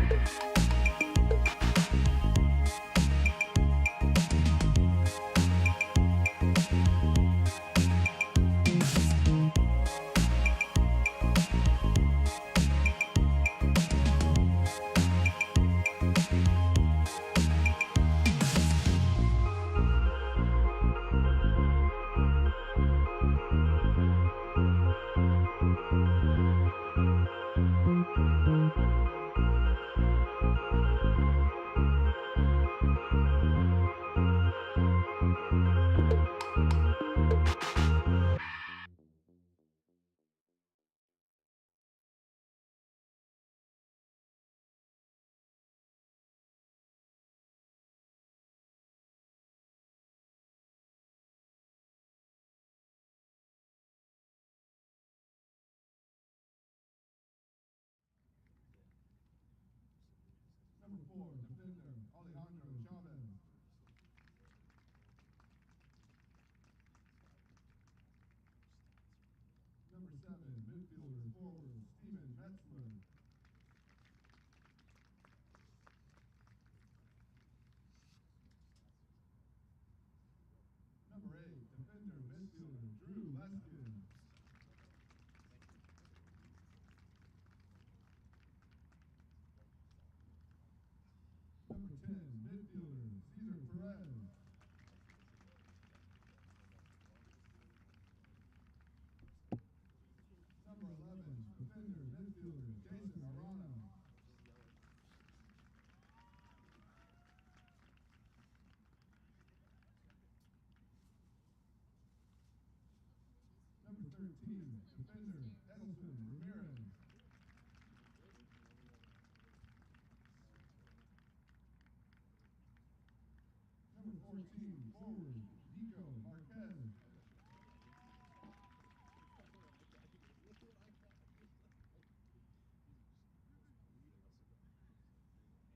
Number 4, defender, Alejandro Chavez. Number 7, midfielder, forward, Steven Metzler. Number 8, defender, midfielder, Drew Leskin. Number 10, midfielder, Cesar Perez. Number 11, defender, midfielder, Jason Arana. Number 13, defender, Edelson Ramirez. Number 14, forward, Nico Marquez.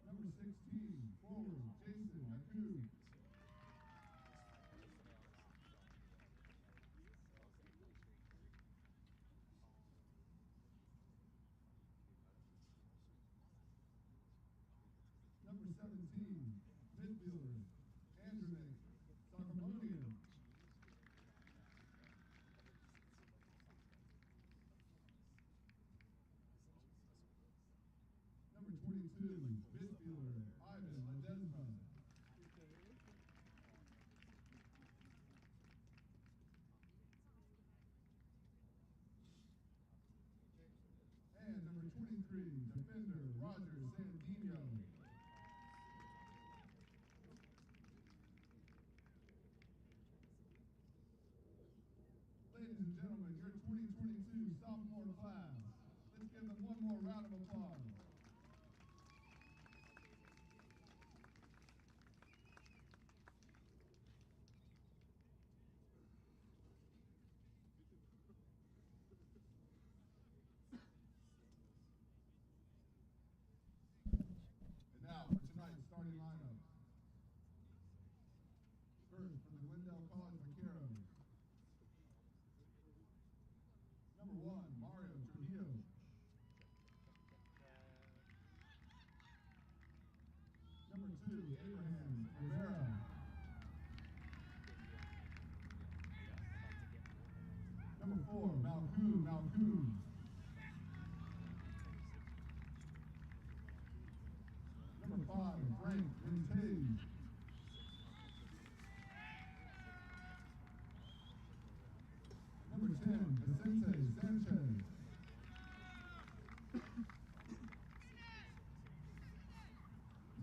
Number 16, forward, Jason Aku. Number 17, midfielder, Andrew Sophomore. Number 22, midfielder, Ivan Ledesma. And number 23, defender, Roger Sandino. Ladies and gentlemen, your 2022 sophomore class. Let's give them one more round of applause. And now for tonight's starting lineup. First, for the Glendale College Vaqueros. Number 1, Mario Trujillo. Number 2, Abraham Rivera. Number 4, Malcoon. Number 5, Frank Vintage. Number 10, Vicente Sanchez.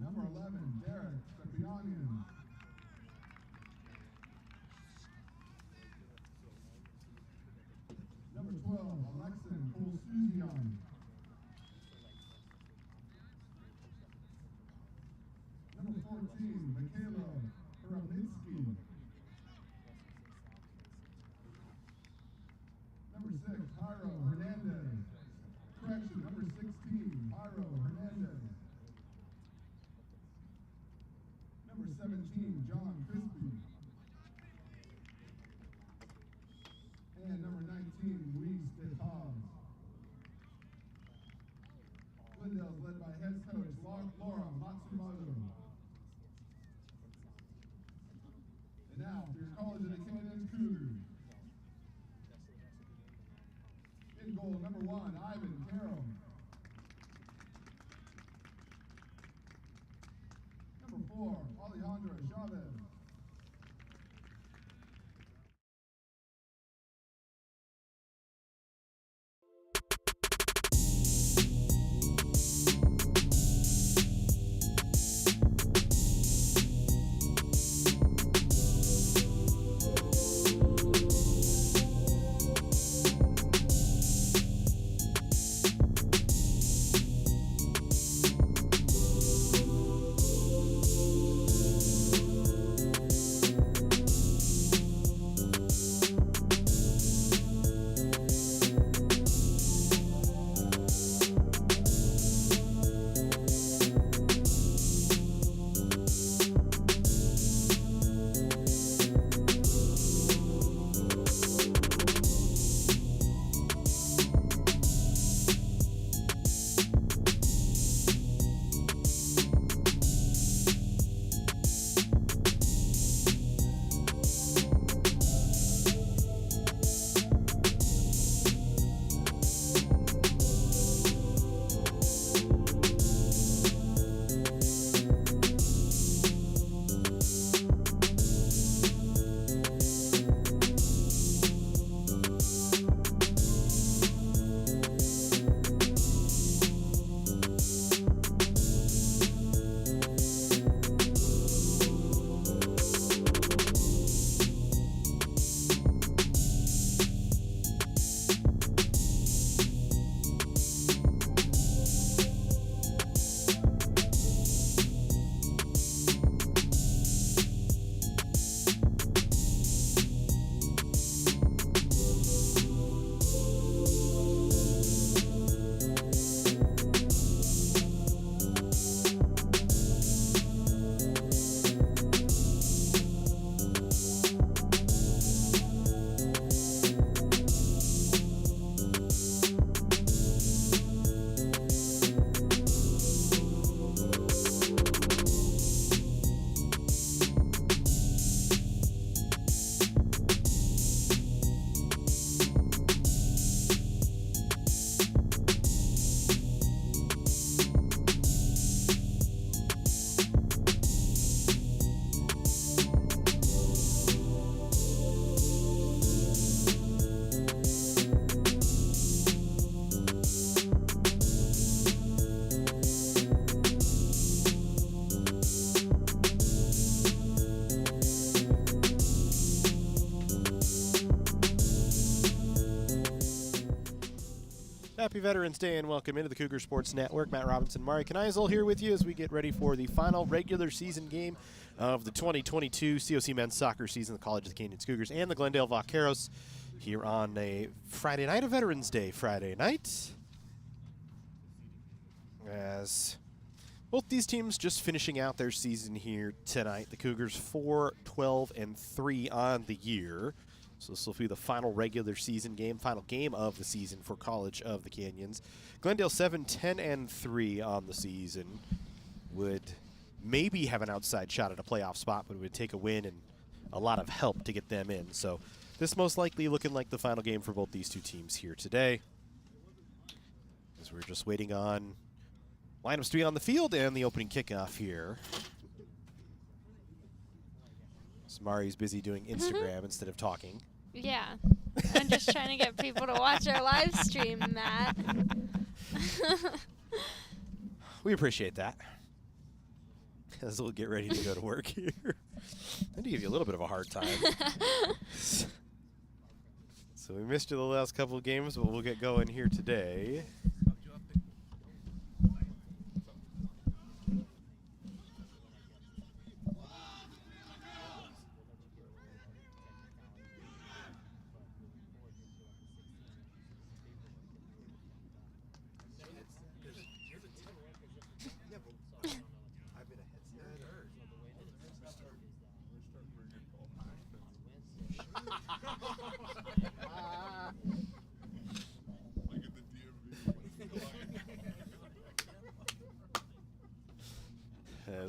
Number 11, Derek Stepianian. Number 12, Alexin Kolsuzian. Number 14, Michaela Huralitsky. Number 6, Jairo Hernandez. Correction, number 16, Jairo Hernandez. Number 17, John Crispy. And number 19, Luis De Paz. Glendale is led by head coach Laura Matsumoto. And now for your College of the Canyons Cougars. In goal, number 1, Ivan Carroll. Number 4, Alejandra Chavez. Happy Veterans Day and welcome into the Cougar Sports Network. Matt Robinson, Mari Kneisel here with you as we get ready for the final regular season game of the 2022 COC men's soccer season, the College of the Canyons Cougars and the Glendale Vaqueros here on a Friday night, a Veterans Day Friday night. As both these teams just finishing out their season here tonight. The Cougars 4-12-3 on the year. So this will be the final regular season game, final game of the season for College of the Canyons. Glendale 7-10-3 on the season. Would maybe have an outside shot at a playoff spot, but it would take a win and a lot of help to get them in. So this most likely looking like the final game for both these two teams here today. As we're just waiting on lineups to be on the field and the opening kickoff here. Mari's busy doing Instagram instead of talking. Yeah. I'm just trying to get people to watch our live stream, Matt. We appreciate that. As we'll get ready to go to work here. I had to give you a little bit of a hard time. So we missed you the last couple of games, but we'll get going here today.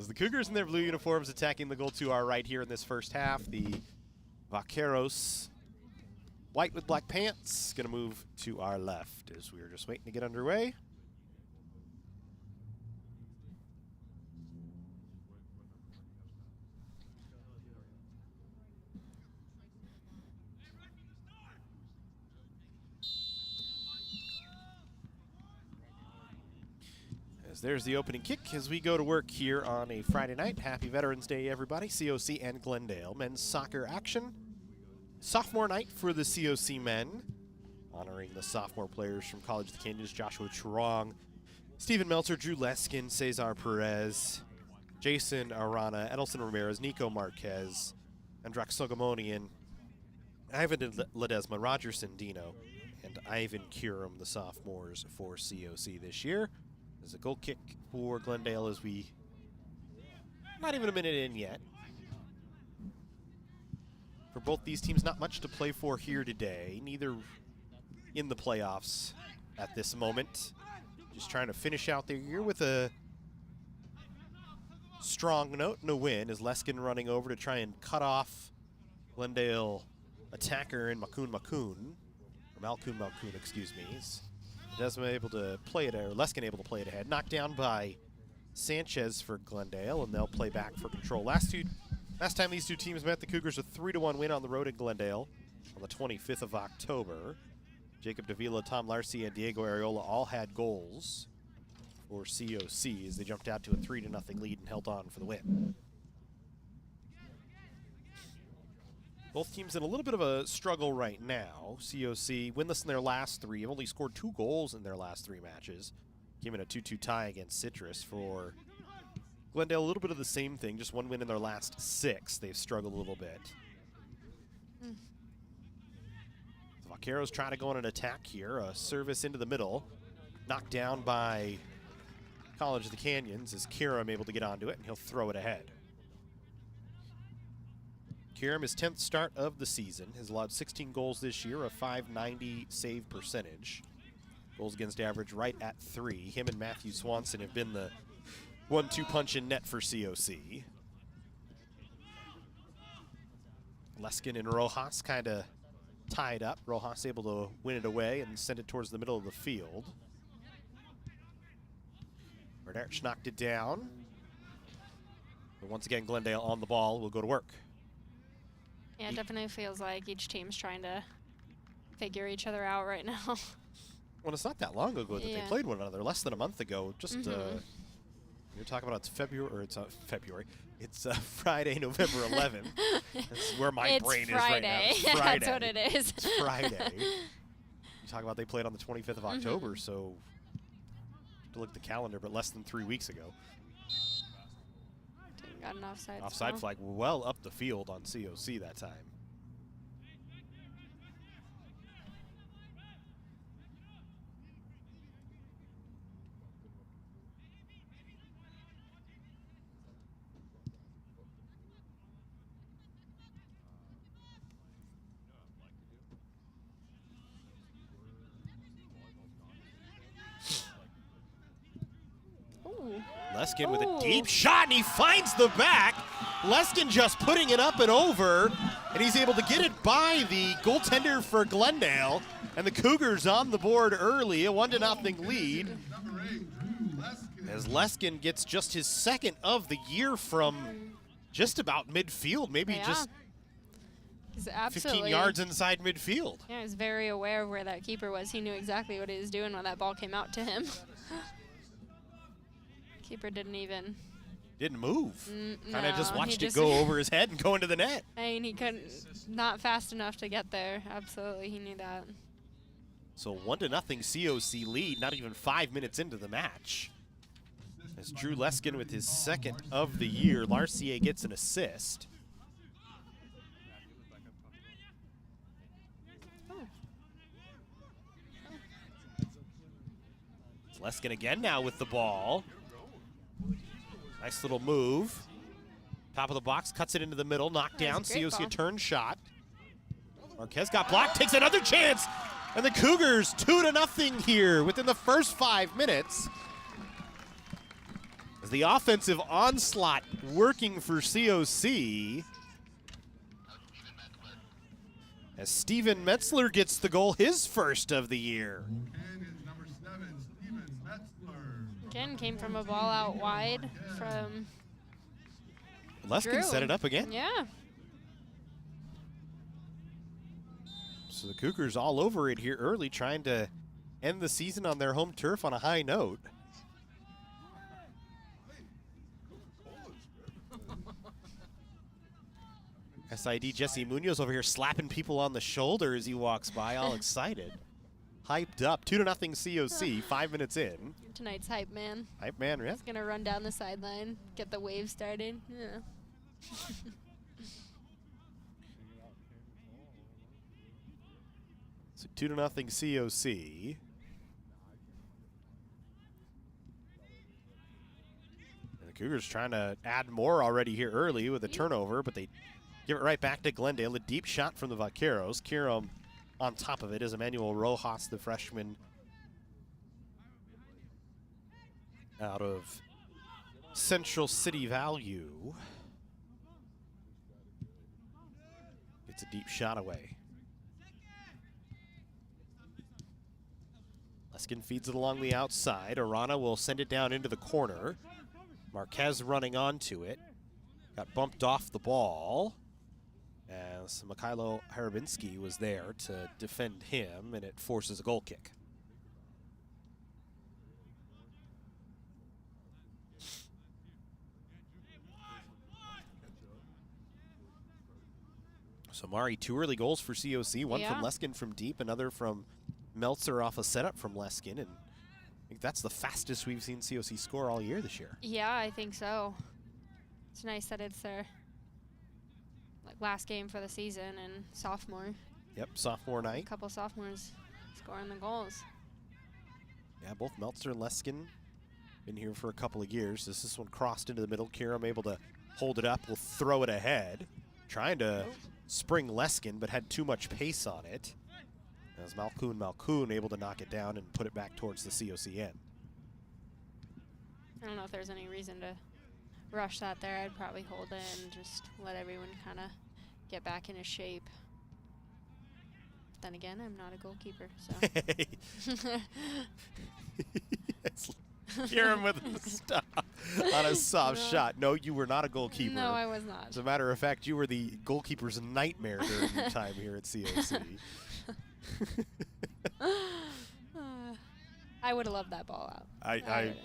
As the Cougars in their blue uniforms attacking the goal to our right here in this first half. The Vaqueros, white with black pants, going to move to our left as we are just waiting to get underway. There's the opening kick as we go to work here on a Friday night. Happy Veterans Day, everybody. COC and Glendale. Men's soccer action. Sophomore night for the COC men. Honoring the sophomore players from College of the Canyons. Joshua Churong, Stephen Meltzer, Drew Leskin, Cesar Perez, Jason Arana, Edelson Ramirez, Nico Marquez, Andrak Sogomonian, Ivan Ledesma, Roger Sandino, and Ivan Curum, the sophomores for COC this year. There's a goal kick for Glendale as we, not even a minute in yet. For both these teams, not much to play for here today. Neither in the playoffs at this moment. Just trying to finish out their year with a strong note and a win as Leskin running over to try and cut off Glendale attacker in Malkoon, excuse me. Desma able to play it, or Leskin able to play it ahead. Knocked down by Sanchez for Glendale, and they'll play back for control. Last time these two teams met, the Cougars a 3-1 win on the road at Glendale on the 25th of October. Jacob Davila, Tom Larcy, and Diego Areola all had goals for COC as they jumped out to a 3-0 lead and held on for the win. Both teams in a little bit of a struggle right now. COC winless in their last 3. Have only scored 2 goals in their last 3 matches. Came in a 2-2 tie against Citrus. For Glendale, a little bit of the same thing. Just 1 win in their last 6. They've struggled a little bit. The Vaqueros trying to go on an attack here. A service into the middle. Knocked down by College of the Canyons. Is Kiram able to get onto it, and he'll throw it ahead. Kiram, his 10th start of the season, has allowed 16 goals this year, a .590 save percentage. Goals against average right at 3. Him and Matthew Swanson have been the 1-2 punch in net for COC. Leskin and Rojas kind of tied up. Rojas able to win it away and send it towards the middle of the field. Verderch knocked it down. But once again, Glendale on the ball will go to work. Yeah, it definitely feels like each team's trying to figure each other out right now. Well, it's not that long ago that they played one another. Less than a month ago. Just you're talking about it's February, or it's February. It's Friday, November 11th. That's where my brain Friday. is right now. It's Friday. That's what it is. It's Friday. You talk about they played on the 25th of October, so to look at the calendar, but less than 3 weeks ago. Got an offside. Offside flag well up the field on COC that time. Leskin with a deep shot, and he finds the back. Leskin just putting it up and over, and he's able to get it by the goaltender for Glendale. And the Cougars on the board early, a 1-0 lead. As Leskin gets just his 2nd of the year from just about midfield, maybe just 15 yards inside midfield. Yeah, he was very aware of where that keeper was. He knew exactly what he was doing when that ball came out to him. Keeper didn't move. Kind of just watched it go over his head and go into the net. I mean, he couldn't, not fast enough to get there. Absolutely, he knew that. So 1-0 COC lead, not even 5 minutes into the match. As Drew Leskin with his 2nd of the year, Larcier gets an assist. Leskin again now with the ball. Nice little move. Top of the box, cuts it into the middle, knocked down. COC a turn shot. Marquez got blocked, takes another chance. And the Cougars 2-0 here within the first 5 minutes. As the offensive onslaught working for COC. As Steven Metzler gets the goal, his first of the year. Canyons, number 7, Steven Metzler. Again, came from a ball out wide from Leskin Drew. set it up again. Yeah. So the Cougars all over it here early, trying to end the season on their home turf on a high note. SID Jesse Munoz over here slapping people on the shoulder as he walks by, all excited. Hyped up, 2-0 COC, 5 minutes in. Tonight's hype man. Hype man, yeah. He's going to run down the sideline, get the wave started. Yeah. So 2-0 COC. And the Cougars trying to add more already here early with a turnover, but they give it right back to Glendale. A deep shot from the Vaqueros. Kiram on top of it is Emmanuel Rojas, the freshman out of Central City Value. Gets a deep shot away. Leskin feeds it along the outside. Arana will send it down into the corner. Marquez running onto it. Got bumped off the ball. As Mikhailo Harabinski was there to defend him, and it forces a goal kick. So Mari, 2 early goals for COC, one from Leskin from deep, another from Meltzer off a setup from Leskin, and I think that's the fastest we've seen COC score all year this year. Yeah, I think so. It's nice that it's their last game for the season and sophomore. Yep, sophomore night. A couple sophomores scoring the goals. Yeah, both Meltzer and Leskin been here for a couple of years. This one crossed into the middle. Kiram able to hold it up, will throw it ahead. Trying to spring Leskin, but had too much pace on it. As Malkoun able to knock it down and put it back towards the COC end. I don't know if there's any reason to rush that there. I'd probably hold it and just let everyone kind of get back into shape. Then again, I'm not a goalkeeper, so. Hear him with the stop on a soft shot. No, you were not a goalkeeper. No, I was not. As a matter of fact, you were the goalkeeper's nightmare during your time here at COC. I would have loved that ball out. Yep.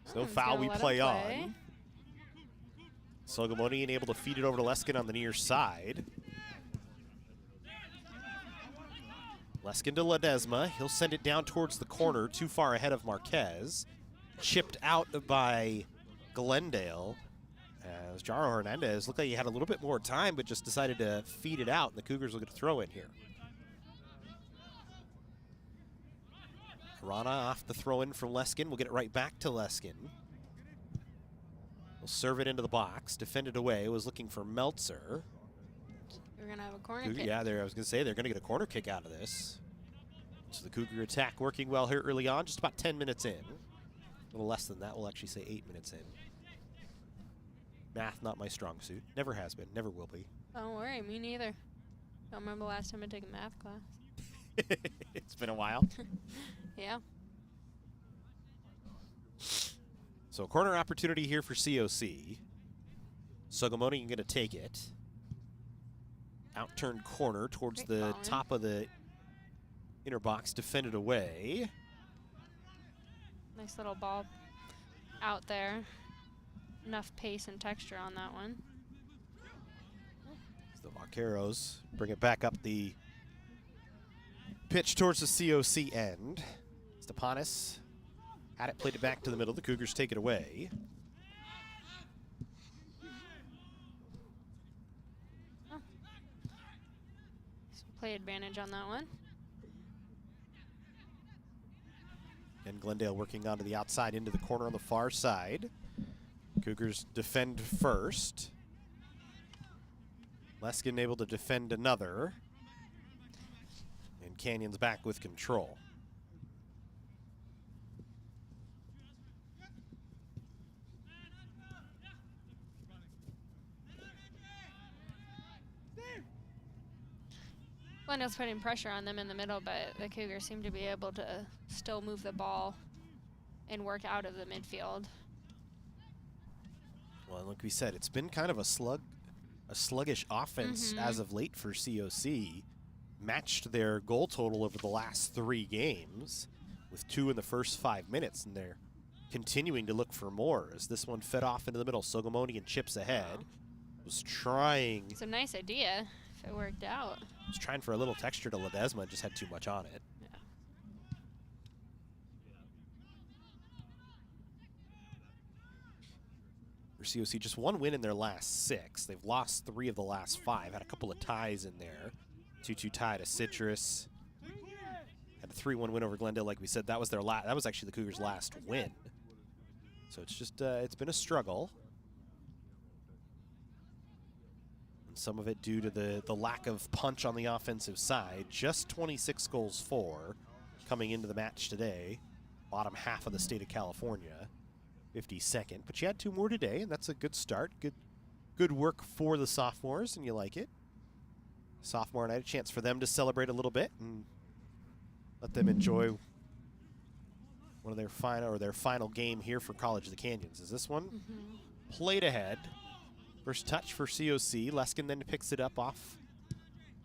So foul, we play on. Sogamonian able to feed it over to Leskin on the near side. Leskin to Ledesma. He'll send it down towards the corner, too far ahead of Marquez. Chipped out by Glendale. As Jaro Hernandez looked like he had a little bit more time, but just decided to feed it out, and the Cougars will get a throw in here. Arana off the throw in from Leskin. We'll get it right back to Leskin. We'll serve it into the box. Defended away. Was looking for Meltzer. We're going to have a corner kick. Yeah, I was going to say they're going to get a corner kick out of this. So the Cougar attack working well here early on, just about 10 minutes in. A little less than that. We'll actually say 8 minutes in. Math, not my strong suit. Never has been, never will be. Don't worry, me neither. Don't remember the last time I took a math class. It's been a while. Yeah. So corner opportunity here for COC. Sogamoni going to take it. Outturned corner towards the top of the inner box, defended away. Nice little ball out there. Enough pace and texture on that one. The Vaqueros bring it back up the pitch towards the COC end. Stepanis had it, played it back to the middle. The Cougars take it away. Oh. Play advantage on that one. And Glendale working onto the outside into the corner on the far side. Cougars defend first. Leskin able to defend another. And Canyon's back with control. Glendale's putting pressure on them in the middle, but the Cougars seem to be able to still move the ball and work out of the midfield. Well, like we said, it's been kind of a sluggish offense as of late for COC. Matched their goal total over the last 3 games with 2 in the first 5 minutes, and they're continuing to look for more as this one fed off into the middle. Sogomoni and chips ahead. Was trying. It's a nice idea if it worked out. Was trying for a little texture to Ledesma and just had too much on it. Yeah. For COC, just 1 win in their last 6. They've lost 3 of the last 5. Had a couple of ties in there. 2-2 tie to Citrus. Had a 3-1 win over Glendale, like we said. That was their that was actually the Cougars' last win. So it's just it's been a struggle. And some of it due to the lack of punch on the offensive side. Just 26 goals for coming into the match today. Bottom half of the state of California. 52nd. But you had 2 more today, and that's a good start. Good work for the sophomores, and you like it. Sophomore night, a chance for them to celebrate a little bit and let them enjoy one of their final game here for College of the Canyons. Is this one played ahead? First touch for COC. Leskin then picks it up off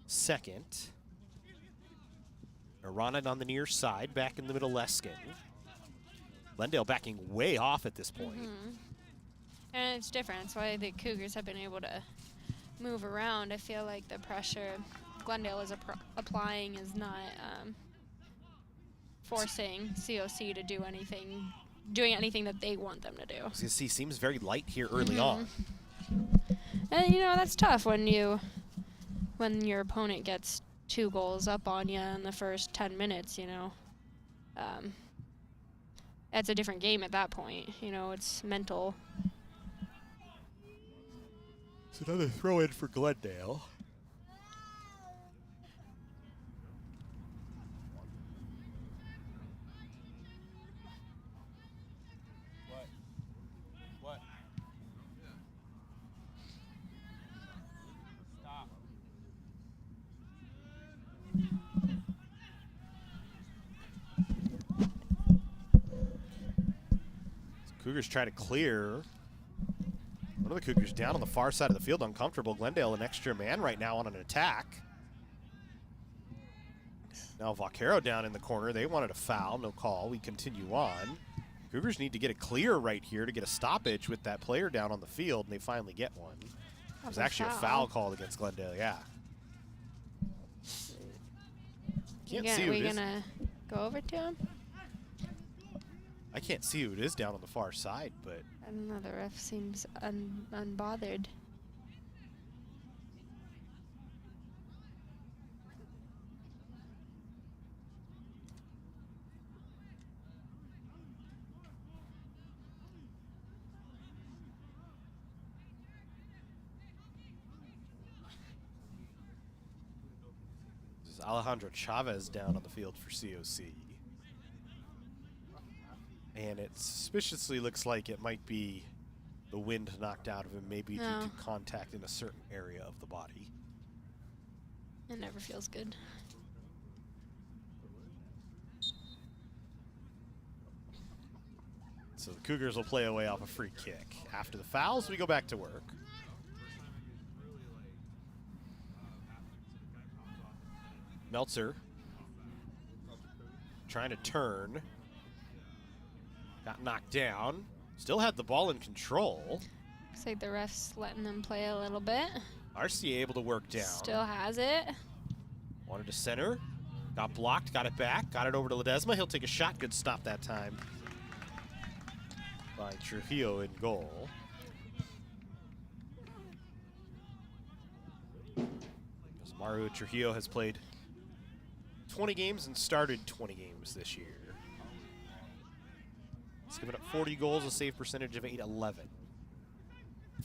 second. Arana on the near side, back in the middle, Leskin. Glendale backing way off at this point. And it's different. That's why the Cougars have been able to move around. I feel like the pressure Glendale is applying is not forcing COC to do doing anything that they want them to do. COC seems very light here early on. And that's tough when your opponent gets 2 goals up on you in the first 10 minutes. It's a different game at that point. It's mental. It's another throw-in for Glendale. What? Stop. Cougars try to clear. One of the Cougars down on the far side of the field, uncomfortable. Glendale an extra man right now on an attack. Now Vaquero down in the corner. They wanted a foul, no call. We continue on. Cougars need to get a clear right here to get a stoppage with that player down on the field, and they finally get one. It was actually a foul called against Glendale, yeah. Can't see who it is. Are we gonna go over to him? I can't see who it is down on the far side, but I don't know. The ref seems unbothered. this is Alejandro Chavez down on the field for COC. And it suspiciously looks like it might be the wind knocked out of him, maybe due to contact in a certain area of the body. It never feels good. So the Cougars will play away off a free kick. After the fouls, we go back to work. Meltzer trying to turn. Got knocked down. Still had the ball in control. Looks like the ref's letting them play a little bit. RCA able to work down. Still has it. Wanted to center. Got blocked, got it back, got it over to Ledesma. He'll take a shot. Good stop that time by Trujillo in goal. As Mario Trujillo has played 20 games and started 20 games this year. He's given up 40 goals, a save percentage of .811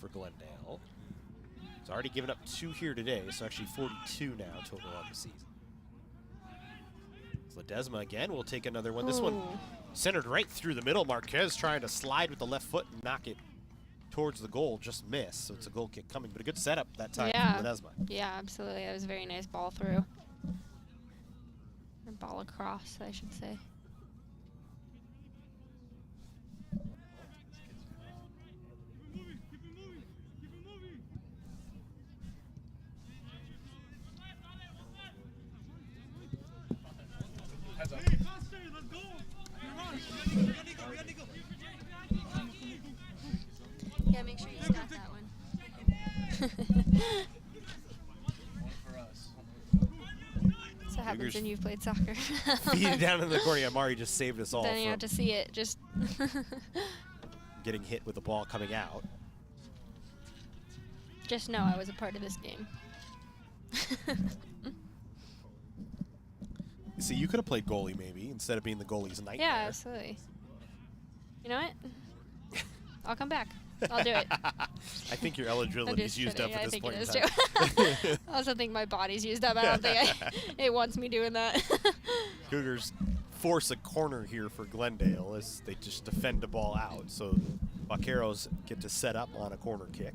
for Glendale. He's already given up 2 here today, so actually 42 now total on the season. Ledesma again will take another one. This one centered right through the middle. Marquez trying to slide with the left foot and knock it towards the goal, just missed. So it's a goal kick coming, but a good setup that time from Ledesma. Yeah, absolutely. That was a very nice ball through. ball across, I should say. Yeah, make sure you stop that one. That's what happens when you've played soccer. Feed it down in the corner. Yeah, Mari just saved us all. Then you have to see it just getting hit with the ball coming out. Just know I was a part of this game. See, you could have played goalie maybe instead of being the goalie's nightmare. Yeah, absolutely. You know what? I'll come back. I'll do it. I think your eligibility is used up at this point in time. I also think my body's used up. I don't think it wants me doing that. Cougars force a corner here for Glendale as they just defend the ball out. So Vaqueros get to set up on a corner kick.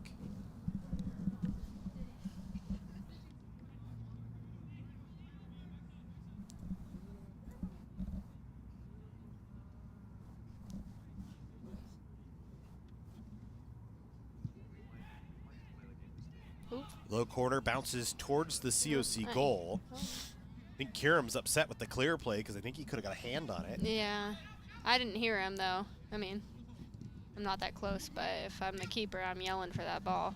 Low corner bounces towards the COC goal. I think Kiram's upset with the clear play because I think he could have got a hand on it. Yeah. I didn't hear him, though. I mean, I'm not that close, but if I'm the keeper, I'm yelling for that ball.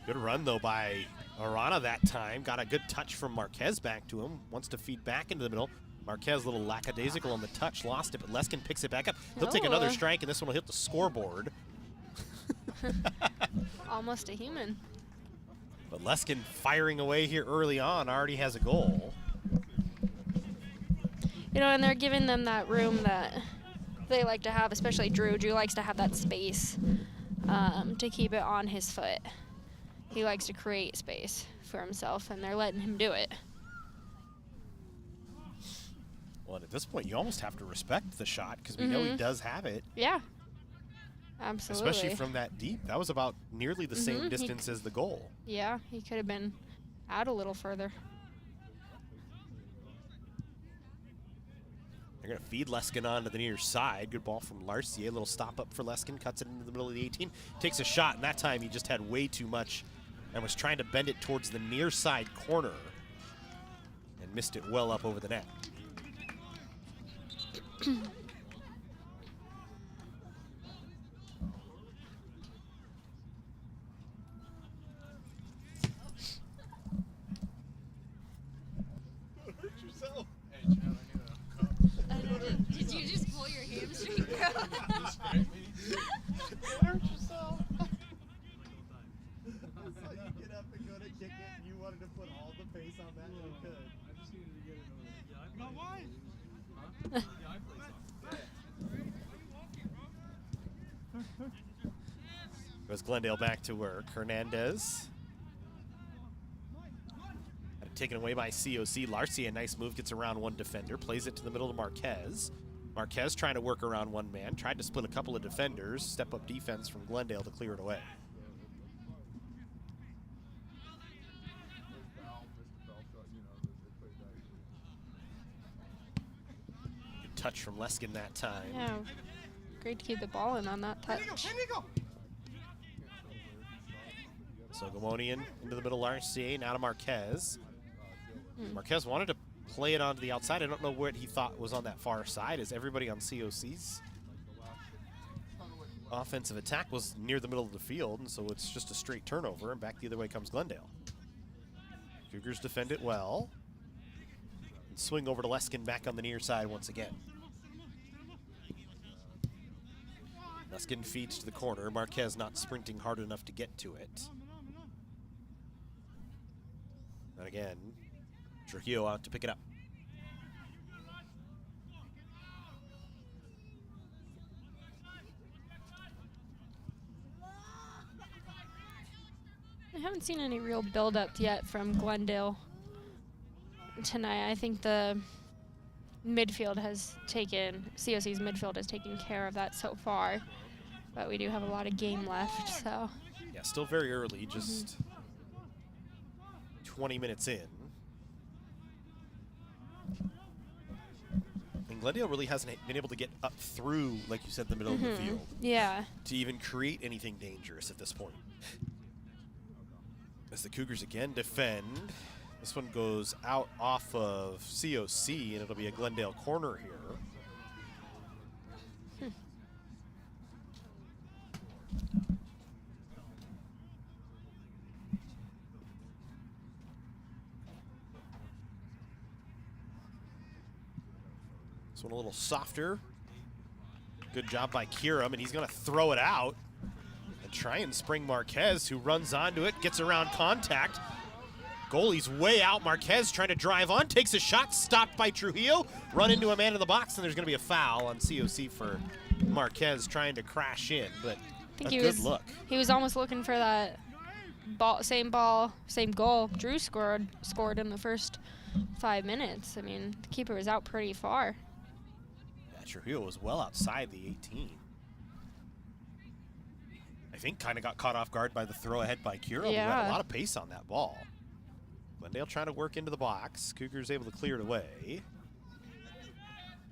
Good run, though, by Arana that time. Got a good touch from Marquez back to him. Wants to feed back into the middle. Marquez a little lackadaisical on the touch. Lost it, but Leskin picks it back up. He'll take another strike, and this one will hit the scoreboard. Almost a human. But Leskin firing away here early on already has a goal. You know, and they're giving them that room that they like to have, especially Drew. Drew likes to have that space to keep it on his foot. He likes to create space for himself, and they're letting him do it. Well, at this point, you almost have to respect the shot because we know he does have it. Yeah. Absolutely. Especially from that deep. That was about nearly the same distance as the goal. Yeah, he could have been out a little further. They're going to feed Leskin onto the near side. Good ball from Larcier. A little stop up for Leskin. Cuts it into the middle of the 18. Takes a shot, and that time he just had way too much and was trying to bend it towards the near side corner and missed it well up over the net. Did you just pull your hamstring, bro? Hurt yourself. I saw you get up and go to kick it, and you wanted to put all the pace on that you could. I just needed to get it over. Yeah, I play. Why? Huh? Yeah, I play soccer. Goes Glendale back to work. Hernandez. Taken away by COC. Larcier, a nice move, gets around one defender, plays it to the middle to Marquez. Marquez trying to work around one man, tried to split a couple of defenders, step up defense from Glendale to clear it away. Good touch from Leskin that time. Yeah, great to keep the ball in on that touch. So Gamonian into the middle, Larcier, now to Marquez. Marquez wanted to play it onto the outside. I don't know what he thought was on that far side, as everybody on COC's offensive attack was near the middle of the field, and so it's just a straight turnover, and back the other way comes Glendale. Cougars defend it well. And swing over to Leskin back on the near side once again. Leskin feeds to the corner. Marquez not sprinting hard enough to get to it. And again, Trujillo out to pick it up. I haven't seen any real build-up yet from Glendale tonight. I think the midfield has taken, COC's midfield has taken care of that so far, but we do have a lot of game left, so. Yeah, still very early, just 20 minutes in. and Glendale really hasn't been able to get up through, like you said, the middle of the field Yeah. to even create anything dangerous at this point. As the Cougars again defend. This one goes out off of COC, and it'll be a Glendale corner here. This one a little softer. Good job by Kieram, and he's going to throw it out and try and spring Marquez, who runs onto it, gets around contact. Goalie's way out. Marquez trying to drive on, takes a shot, stopped by Trujillo. Run into a man in the box, and there's going to be a foul on COC for Marquez trying to crash in, but a good look. He was almost looking for that ball, same goal Drew scored in the first 5 minutes. I mean, the keeper was out pretty far. Yeah, Trujillo was well outside the 18. I think kind of got caught off guard by the throw ahead by Kieran, who had a lot of pace on that ball. Glendale trying to work into the box. Cougars able to clear it away.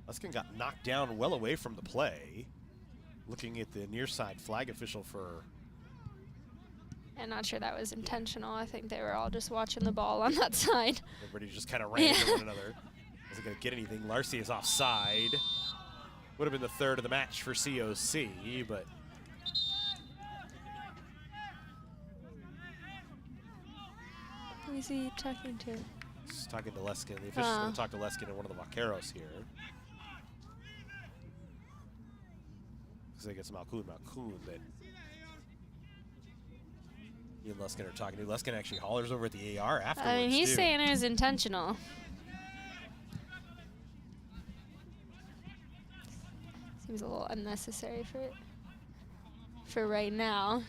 Luskin got knocked down well away from the play. Looking at the near side flag official for... I'm not sure that was intentional. I think they were all just watching the ball on that side. Everybody just kind of ran into one another. Wasn't going to get anything. Larcy is offside. Would have been the third of the match for COC, but... Who is he talking to? He's talking to Luskin. The official's going to talk to Luskin and one of the Vaqueros here. Because they get some Malkun, that he and Luskin are talking to. Luskin actually hollers over at the AR afterwards, I mean, he's saying it was intentional. Seems a little unnecessary for right now.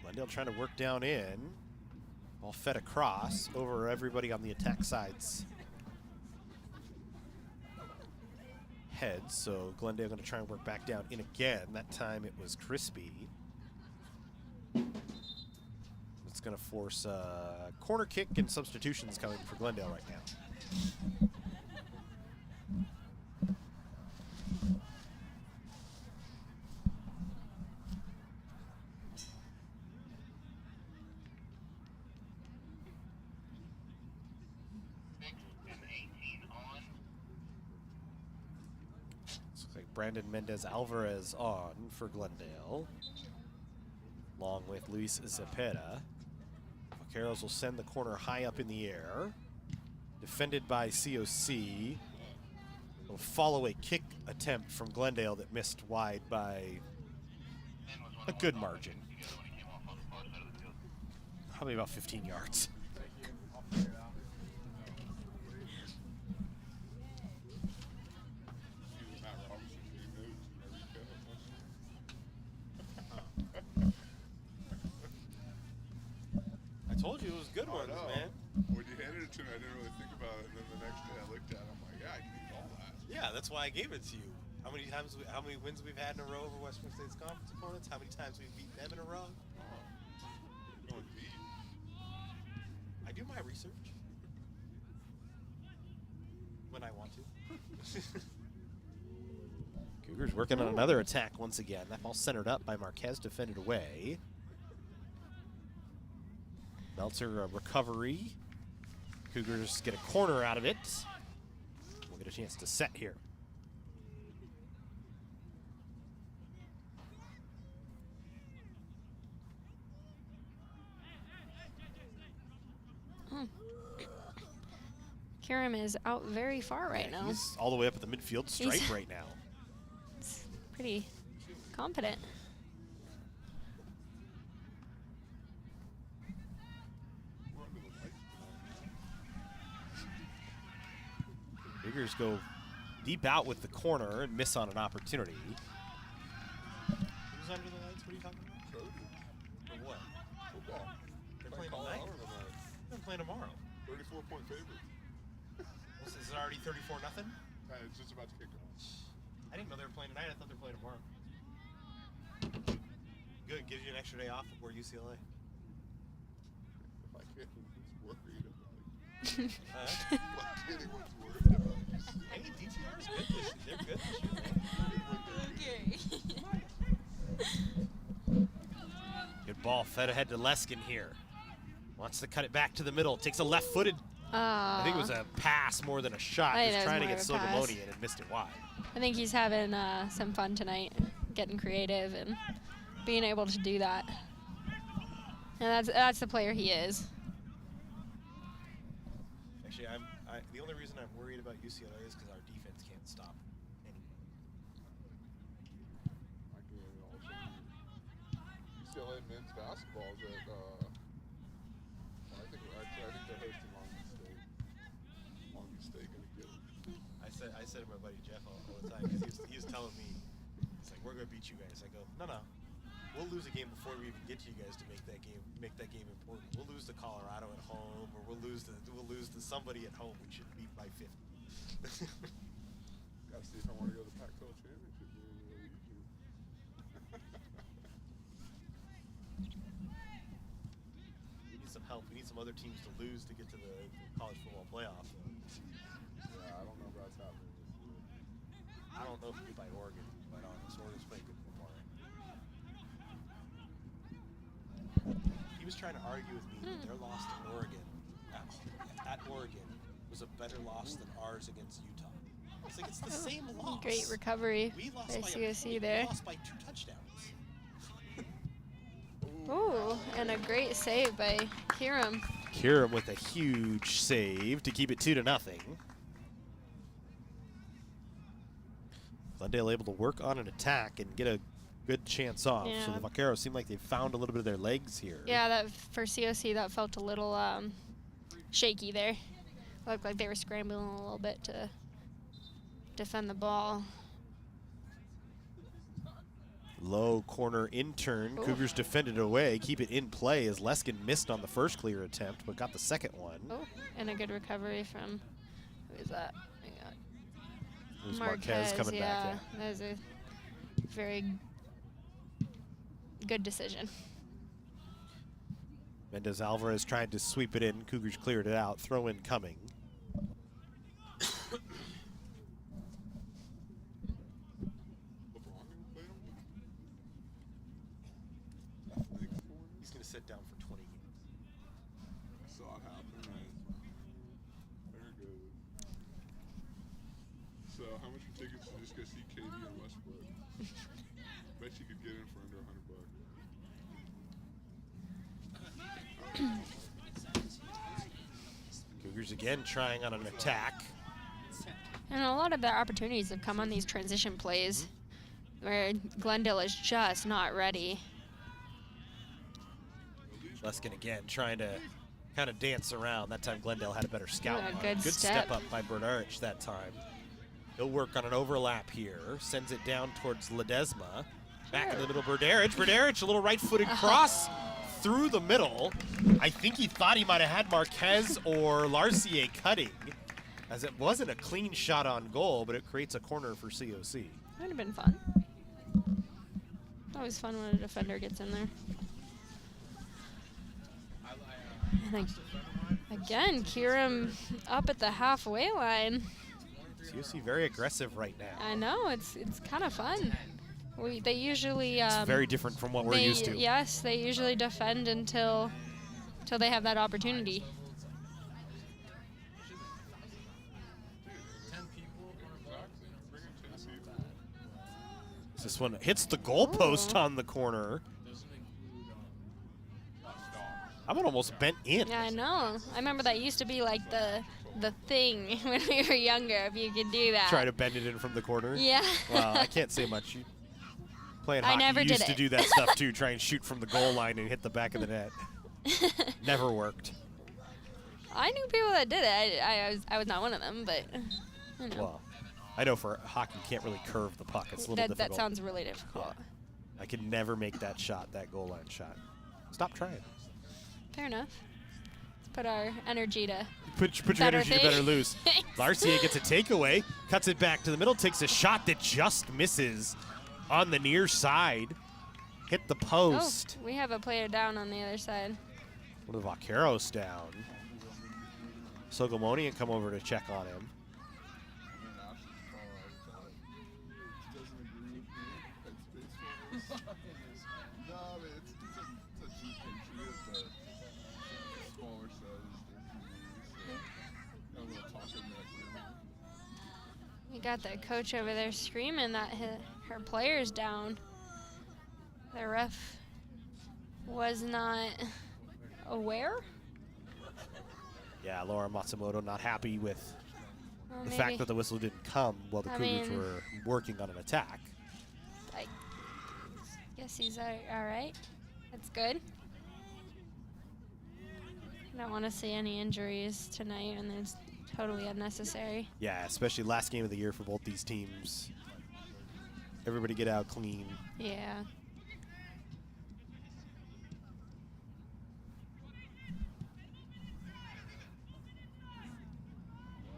Glendale trying to work down in. Ball fed across over everybody on the attack side's heads. So Glendale going to try and work back down in again. That time it was Crispy. It's going to force a corner kick and substitutions coming for Glendale right now. Brandon Mendez-Alvarez on for Glendale, along with Luis Zepeda. Vaqueros will send the corner high up in the air. Defended by COC. Will follow a kick attempt from Glendale that missed wide by a good margin. Probably about 15 yards. I told you it was good ones, man. When you handed it to me, I didn't really think about it, and then the next day I looked at it, I'm like, yeah, I can eat all that. Yeah, that's why I gave it to you. How many wins we've had in a row over Western State's conference opponents? How many times we've beat them in a row? Going deep. I do my research when I want to. Cougars working on another attack once again. That ball centered up by Marquez, defended away. Meltzer, a recovery. Cougars get a corner out of it. We'll get a chance to set here. Kieran is out very far right now. He's all the way up at the midfield stripe right now. It's pretty competent. Cougars go deep out with the corner and miss on an opportunity. Who's under the lights? What are you talking about? For what? Football. They're playing tonight? They're playing tomorrow. 34-point favorite. Is it already 34-0? It's just about to kick off. I didn't know they were playing tonight. I thought they were playing tomorrow. Good. Gives you an extra day off before UCLA. If I can't, who's worried about it? Huh? Like anyone's worried about it. Any detail ball fed ahead to Leskin here. Wants to cut it back to the middle. Takes a left-footed. I think it was a pass more than a shot. I He was think it trying to was get more of a pass. Sophomore in and missed it wide. I think he's having some fun tonight, getting creative and being able to do that. And that's the player he is. Actually, the only reason I'm worried about UCLA is because our defense can't stop anyone. UCLA men's basketball is at, I think they're hosting Long Beach State gonna get it. I said to my buddy Jeff all the time because he was telling me, he's like, we're gonna beat you guys. I go, no, we'll lose a game before we even get to you guys to make that game important. We'll lose to Colorado at home, or we'll lose to somebody at home we should beat by 50. Gotta see if I want to go to the Pac-12 championship game. We need some help. We need some other teams to lose to get to the college football playoff. Yeah, I don't know if that's happening this year. I don't know if we by Oregon, but honest, Oregon's playing good football. He was trying to argue with me that their loss to Oregon at Oregon was a better loss than ours against Utah. It's like it's the same loss. Great recovery We lost by by COC there. We lost by 2 touchdowns. Ooh, and a great save by Kiram. Kiram with a huge save to keep it 2-0. Glendale able to work on an attack and get a good chance off. Yeah. So the Vaqueros seem like they've found a little bit of their legs here. Yeah, that for COC that felt a little shaky there. Looked like they were scrambling a little bit to defend the ball. Low corner in turn. Ooh. Cougars defended away, keep it in play as Leskin missed on the first clear attempt, but got the second one. Oh, and a good recovery from, who is that? It was Marquez coming back, yeah. That was a very good decision. Mendez Alvarez tried to sweep it in. Cougars cleared it out. Throw in coming. He's going to sit down for 20 games. I saw it happen. Very good. So, how much for tickets to just go see KD and Westbrook? Bet you could get in for under $100. Cougars again trying on an attack. And a lot of their opportunities have come on these transition plays where Glendale is just not ready. Leskin again trying to kind of dance around. That time Glendale had a better scout. Yeah, line. good step step up by Bernarich that time. He'll work on an overlap here. Sends it down towards Ledesma. Back in the middle, Bernarich. Bernarich, a little right-footed cross through the middle. I think he thought he might have had Marquez or Larcier cutting, as it wasn't a clean shot on goal, but it creates a corner for COC. Would have been fun. Always fun when a defender gets in there. And again, Kiram up at the halfway line. COC very aggressive right now. I know, it's kind of fun. They usually It's very different from what we're used to. Yes, they usually defend until they have that opportunity. This one hits the goalpost on the corner. I would almost bent in. Yeah, I know. I remember that used to be like the thing when we were younger, if you could do that. Try to bend it in from the corner. Yeah. Well, I can't say much. Playing I hockey never did used to it. do that stuff too, try and shoot from the goal line and hit the back of the net. Never worked. I knew people that did it. I was not one of them, but you know. Well, I know for hockey you can't really curve the puck. It's a little difficult. That sounds really difficult. Yeah. I could never make that shot, that goal line shot. Stop trying. Fair enough. Let's put our energy to Put your better energy to better things. loose. Larcier gets a takeaway, cuts it back to the middle, takes a shot that just misses on the near side. Hit the post. Oh, we have a player down on the other side. One of the Vaqueros down. Soghomonian come over to check on him. You got the coach over there screaming that her player's down. The ref was not aware. Yeah, Laura Matsumoto not happy with Well, the maybe. fact that the whistle didn't come while the I Cougars mean- were working on an attack. I guess he's all right. That's good. I don't want to see any injuries tonight, and it's totally unnecessary. Yeah, especially last game of the year for both these teams. Everybody get out clean. Yeah.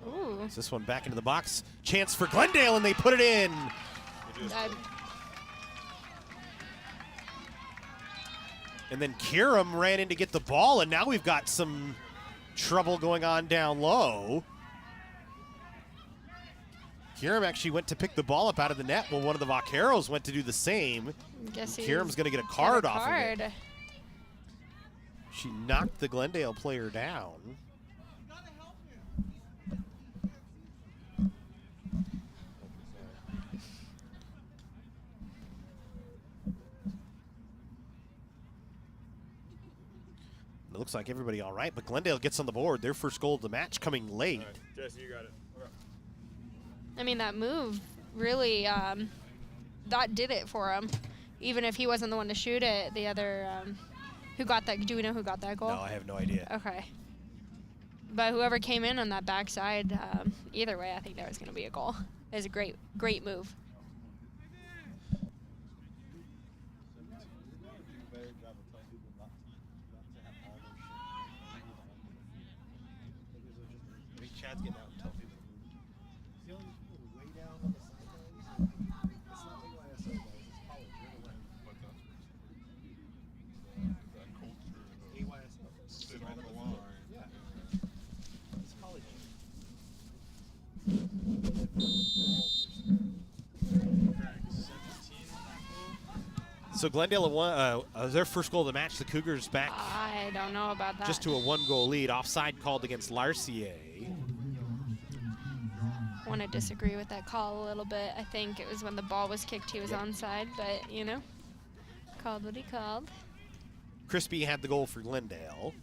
Ooh. So this one back into the box. Chance for Glendale, and they put it in. And then Kiram ran in to get the ball, and now we've got some trouble going on down low. Kiram actually went to pick the ball up out of the net while one of the Vaqueros went to do the same. Guess he's Kiram's going to get a got card a off of it. card. She knocked the Glendale player down. It looks like everybody all right, but Glendale gets on the board. Their first goal of the match coming late. All right, Jesse, you got it. Okay. I mean, that move really, that did it for him. Even if he wasn't the one to shoot it, the other, who got that? Do we know who got that goal? No, I have no idea. Okay. But whoever came in on that backside, either way, I think that was going to be a goal. It was a great, great move. Chad's getting out and tell people. The only people way down on the sidelines, it's not WSC, it's college, right away. But that's that culture of AYSO. sitting on the line. Yeah. It's college. So Glendale won their first goal of the match. The Cougars back I don't know about that. just to a 1-goal lead. Offside called against Larcier. I want to disagree with that call a little bit. I think it was when the ball was kicked, he was onside, but, you know, called what he called. Crispy had the goal for Glendale.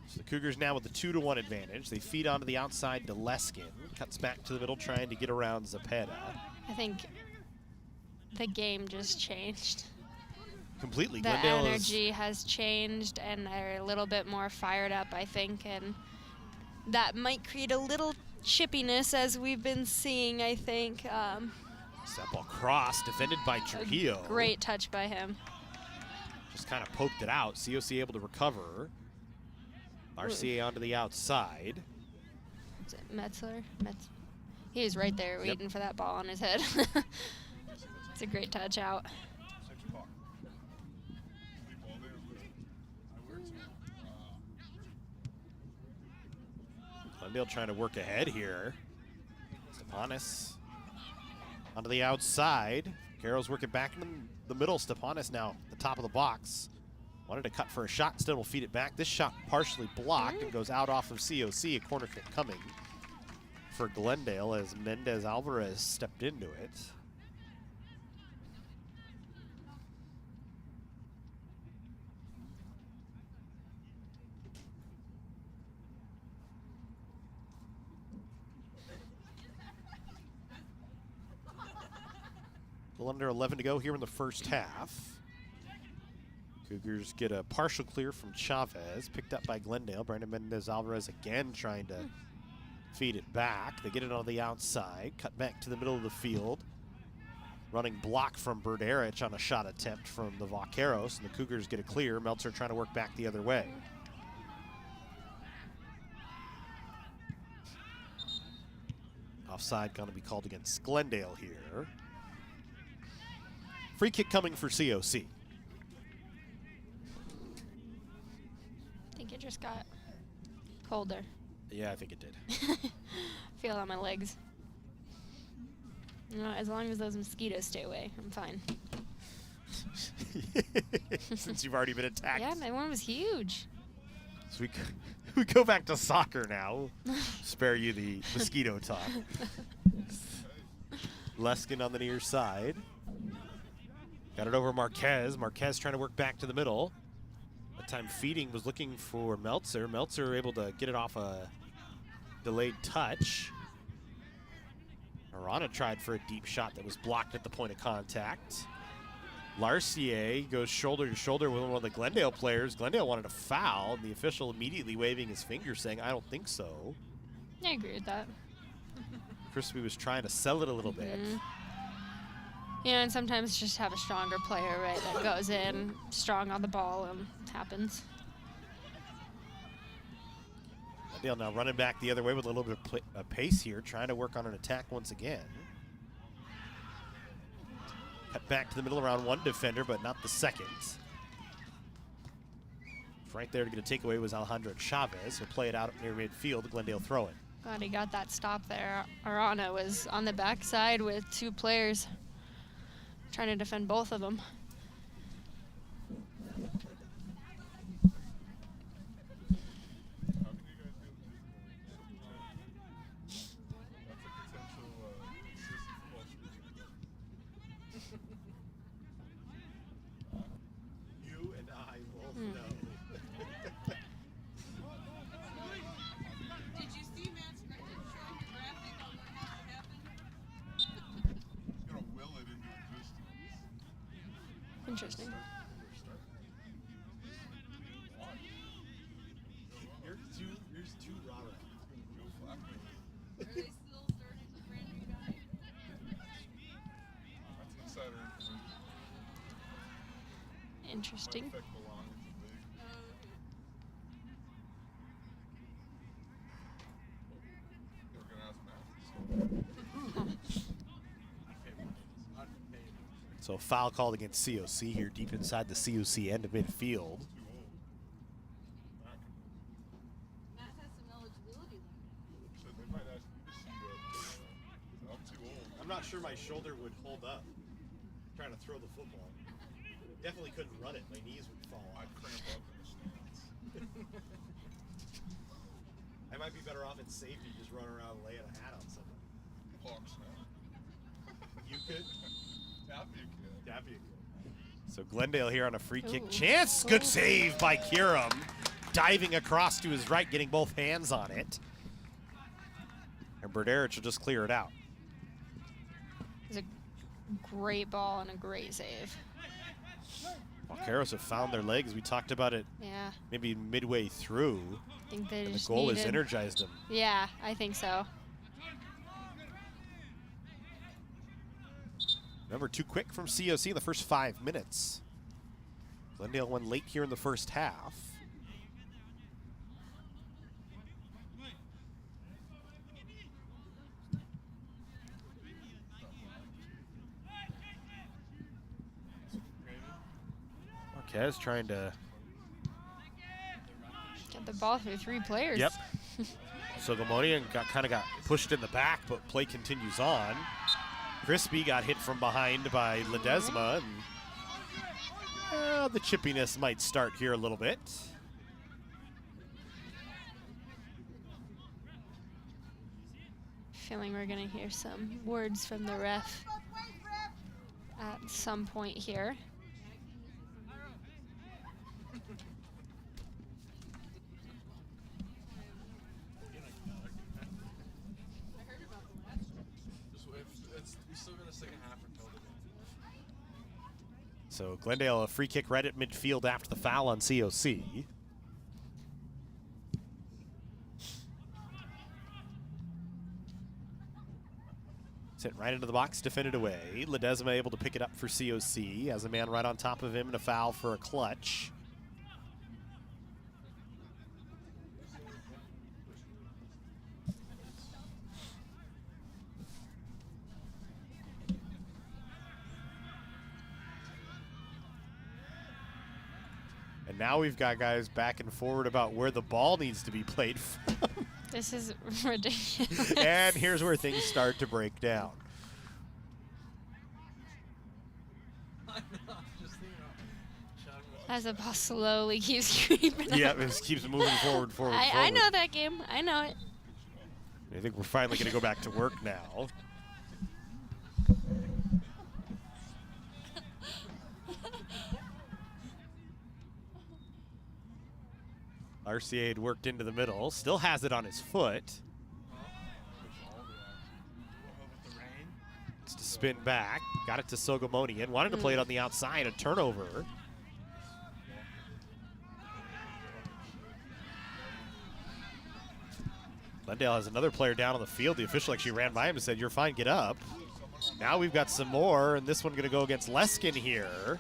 So the Cougars now with the 2-1 advantage. They feed onto the outside to Leskin. Cuts back to the middle trying to get around Zepeda. I think the game just changed. Completely. The Glendale energy has changed, and they're a little bit more fired up, I think, and that might create a little chippiness as we've been seeing, I think. Step ball cross, defended by Trujillo. Great touch by him. Just kind of poked it out. COC able to recover. RCA onto the outside. Is it Metzler? He was right there waiting for that ball on his head. It's a great touch out. Glendale trying to work ahead here. Stepanis onto the outside. Carroll's working back in the middle. Stepanis now at the top of the box. Wanted to cut for a shot, instead will feed it back. This shot partially blocked and goes out off of COC. A corner kick coming for Glendale as Mendez Alvarez stepped into it. A little under 11 to go here in the first half. Cougars get a partial clear from Chavez, picked up by Glendale. Brandon Mendez Alvarez again trying to feed it back. They get it on the outside, cut back to the middle of the field. Running block from Berderich on a shot attempt from the Vaqueros, and the Cougars get a clear. Meltzer trying to work back the other way. Offside going to be called against Glendale here. Free kick coming for COC. I think it just got colder. Yeah, I think it did. Feel it on my legs. You know, as long as those mosquitoes stay away, I'm fine. since you've already been attacked. Yeah, that one was huge. So we go back to soccer now. Spare you the mosquito talk. Leskin on the near side. Got it over Marquez. Marquez trying to work back to the middle. That time Feeding was looking for Meltzer. Meltzer able to get it off a delayed touch. Arana tried for a deep shot that was blocked at the point of contact. Larcier goes shoulder to shoulder with one of the Glendale players. Glendale wanted a foul, and the official immediately waving his finger saying, I don't think so. I agree with that. Crispy was trying to sell it a little bit. You know, and sometimes just have a stronger player, right, that goes in strong on the ball and happens. Glendale now running back the other way with a little bit of pace here, trying to work on an attack once again. Cut back to the middle around one defender, but not the second. Right there to get a takeaway was Alejandro Chavez. He'll play it out near midfield. Glendale throwing. Glad he got that stop there. Arana was on the backside with two players trying to defend both of them. You and I both know. Did you see Matt's graphic showing the graphic on what has to happen? You're gonna will it into existence. Interesting. You're too raw right Are they still starting the brand new guy? That's insider information. Interesting. Perfect belongings in league. They were gonna ask Matt. So foul called against COC here deep inside the COC end of midfield. Too old. Matt has some eligibility left. So they might ask me to see that. I'm too old. I'm not sure my shoulder would hold up trying to throw the football. Definitely couldn't run it. My knees would fall off. I'd cramp up in the stands. I might be better off in safety, just running around laying a hat on something. Hawks now. You could? Tappy kid. Dappy could. So Glendale here on a free kick Ooh. chance. Good save by Kiram. Diving across to his right, getting both hands on it. And Berderich will just clear it out. It was a great ball and a great save. Vaqueros have found their legs. We talked about it Yeah, maybe midway through. I think they And the just goal has needed. energized them. Yeah, I think so. Remember, too quick from COC in the first 5 minutes. Glendale won late here in the first half. Marquez trying to... Get the ball through three players. Yep. So Gamonian kind of got pushed in the back, but play continues on. Crispy got hit from behind by Ledesma, and the chippiness might start here a little bit. Feeling we're gonna hear some words from the ref at some point here. I heard about the last one. We still got a second half until the So Glendale a free kick right at midfield after the foul on COC. Sent right into the box, defended away. Ledesma able to pick it up for COC. Has a man right on top of him and a foul for a clutch. And now we've got guys back and forward about where the ball needs to be played from. This is ridiculous. And here's where things start to break down. I know, just thinking about As the ball slowly keeps creeping Yeah, up. it just keeps moving forward, forward. I know that game. I know it. I think we're finally going to go back to work now. RCA had worked into the middle, still has it on his foot. It's to spin back, got it to Sogomonian, wanted to play it on the outside, a turnover. Glendale has another player down on the field. The official actually ran by him and said, "You're fine, get up." Now we've got some more, and this one going to go against Leskin here.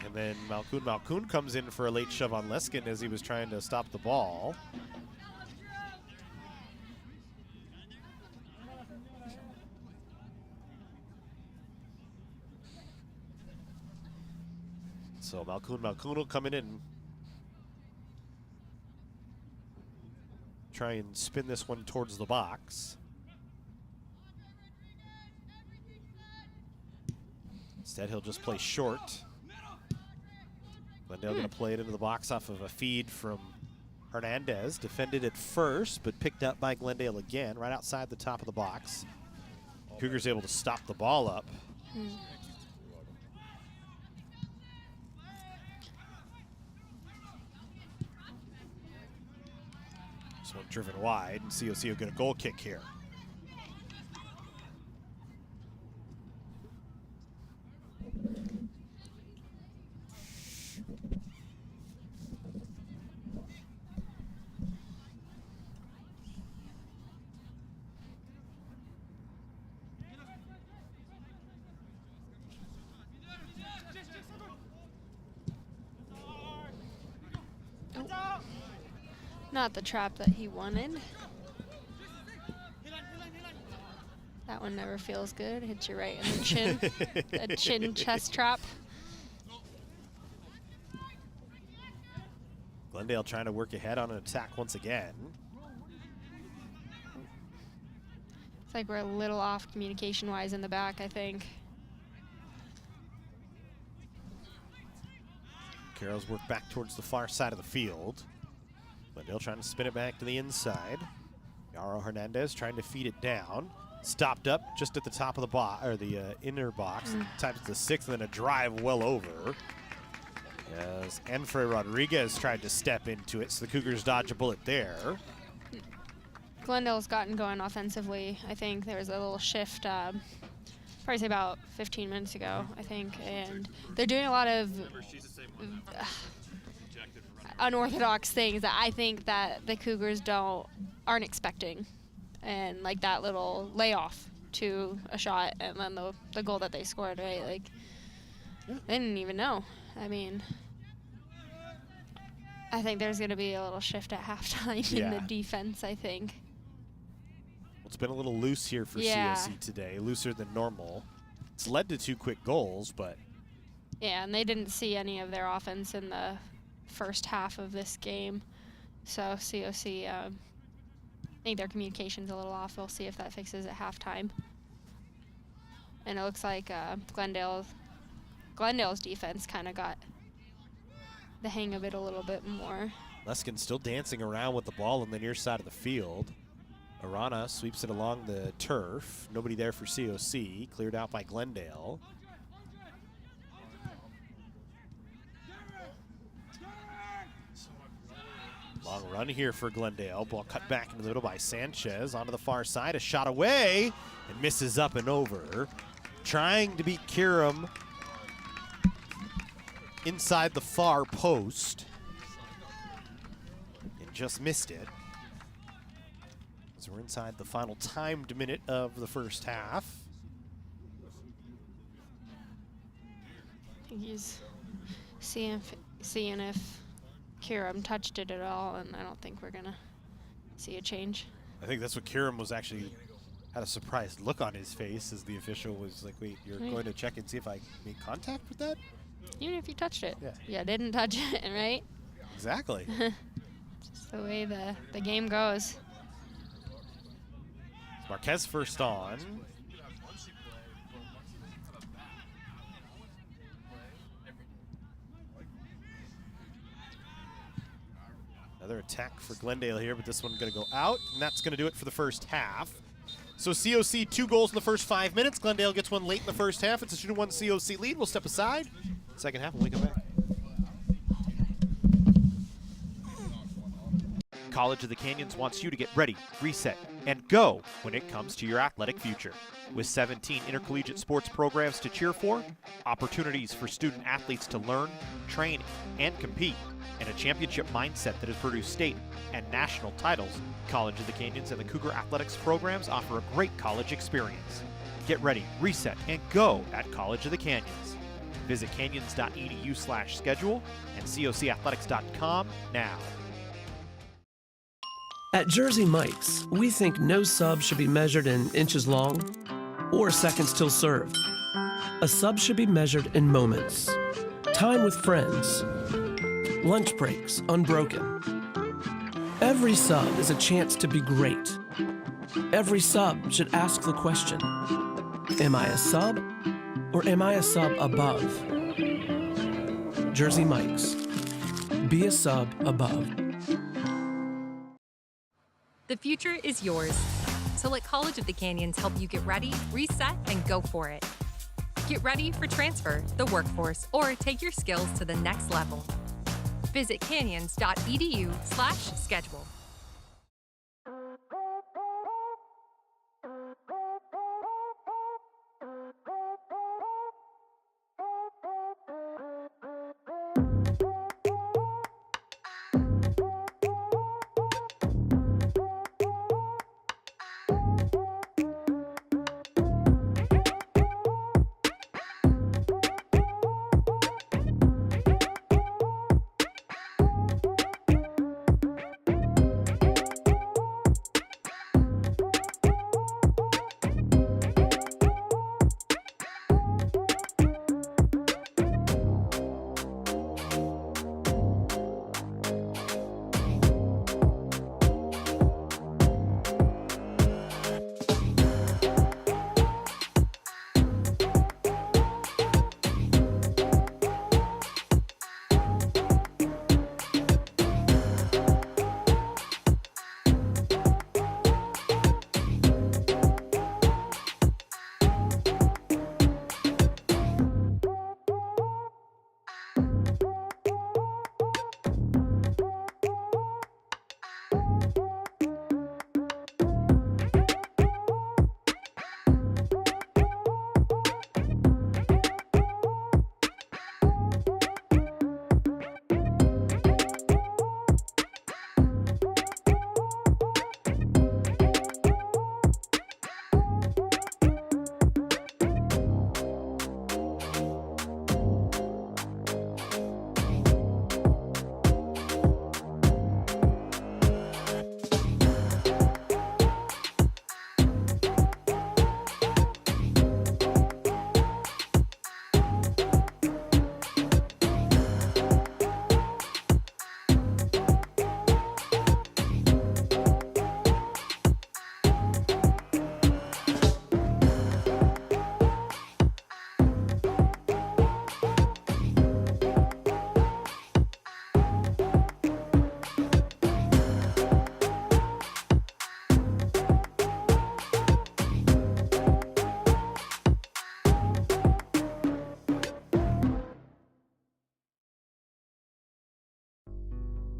And then Malkoun comes in for a late shove on Leskin as he was trying to stop the ball. So Malkoun will come in and try and spin this one towards the box. Instead, he'll just play short. Glendale going to play it into the box off of a feed from Hernandez. Defended at first, but picked up by Glendale again, right outside the top of the box. Cougars able to stop the ball up. This one driven wide, and COC will get a goal kick here. Not the trap that he wanted. That one never feels good. Hits you right in the chin. A chin chest trap. Glendale trying to work ahead on an attack once again. It's like we're a little off communication-wise in the back, I think. Carroll's work back towards the far side of the field. Glendale trying to spin it back to the inside. Yaro Hernandez trying to feed it down. Stopped up just at the top of the box, or the inner box. Times the sixth, and then a drive well over. As Enfre Rodriguez tried to step into it, so the Cougars dodge a bullet there. Glendale's gotten going offensively. I think there was a little shift, probably say about 15 minutes ago, I think, and they're doing a lot of unorthodox things that I think that the Cougars aren't expecting, and like that little layoff to a shot, and then the goal that they scored, right? Like, they didn't even know. I mean, I think there's going to be a little shift at halftime in the defense, I think. Well, it's been a little loose here for COC today, looser than normal. It's led to 2 quick goals, but... Yeah, and they didn't see any of their offense in the first half of this game. So COC, I think their communication's a little off. We'll see if that fixes at halftime. And it looks like Glendale's defense kind of got the hang of it a little bit more. Leskin still dancing around with the ball on the near side of the field. Arana sweeps it along the turf. Nobody there for COC. Cleared out by Glendale. Long run here for Glendale. Ball cut back into the middle by Sanchez. Onto the far side. A shot away. And misses up and over. Trying to beat Kiram inside the far post. And just missed it. So we're inside the final timed minute of the first half. He's seeing if Kiram touched it at all, and I don't think we're going to see a change. I think that's what Kiram was actually, had a surprised look on his face as the official was like, wait, you're going to check and see if I made contact with that? Even if you touched it. Yeah. You didn't touch it, right? Exactly. Just the way the game goes. Marquez first on. Another attack for Glendale here, but this one going to go out, and that's going to do it for the first half. So COC 2 goals in the first 5 minutes. Glendale gets one late in the first half. It's a 2-1 COC lead. We'll step aside. Second half when we come back. College of the Canyons wants you to get ready, reset, and go when it comes to your athletic future. With 17 intercollegiate sports programs to cheer for, opportunities for student athletes to learn, train, and compete, and a championship mindset that has produced state and national titles, College of the Canyons and the Cougar Athletics programs offer a great college experience. Get ready, reset, and go at College of the Canyons. Visit canyons.edu/schedule and cocathletics.com now. At Jersey Mike's, we think no sub should be measured in inches long or seconds till served. A sub should be measured in moments, time with friends, lunch breaks unbroken. Every sub is a chance to be great. Every sub should ask the question, am I a sub or am I a sub above? Jersey Mike's, be a sub above. The future is yours. So let College of the Canyons help you get ready, reset, and go for it. Get ready for transfer, the workforce, or take your skills to the next level. Visit canyons.edu/schedule.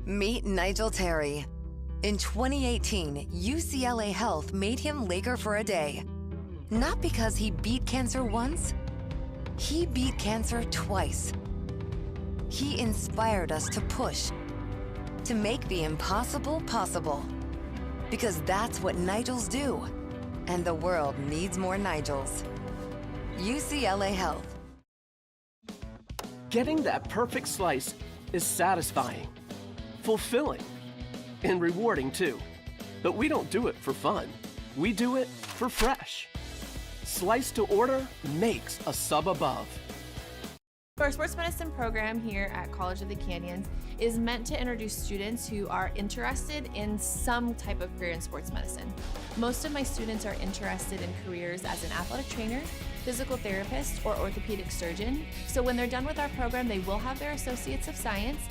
Meet Nigel Terry. In 2018, UCLA Health made him Laker for a day. Not because he beat cancer once, he beat cancer twice. He inspired us to push, to make the impossible possible. Because that's what Nigels do, and the world needs more Nigels. UCLA Health. Getting that perfect slice is satisfying, fulfilling, and rewarding too. But we don't do it for fun. We do it for fresh. Slice to order makes a sub above. Our sports medicine program here at College of the Canyons is meant to introduce students who are interested in some type of career in sports medicine. Most of my students are interested in careers as an athletic trainer, physical therapist, or orthopedic surgeon. So when they're done with our program, they will have their Associates of Science.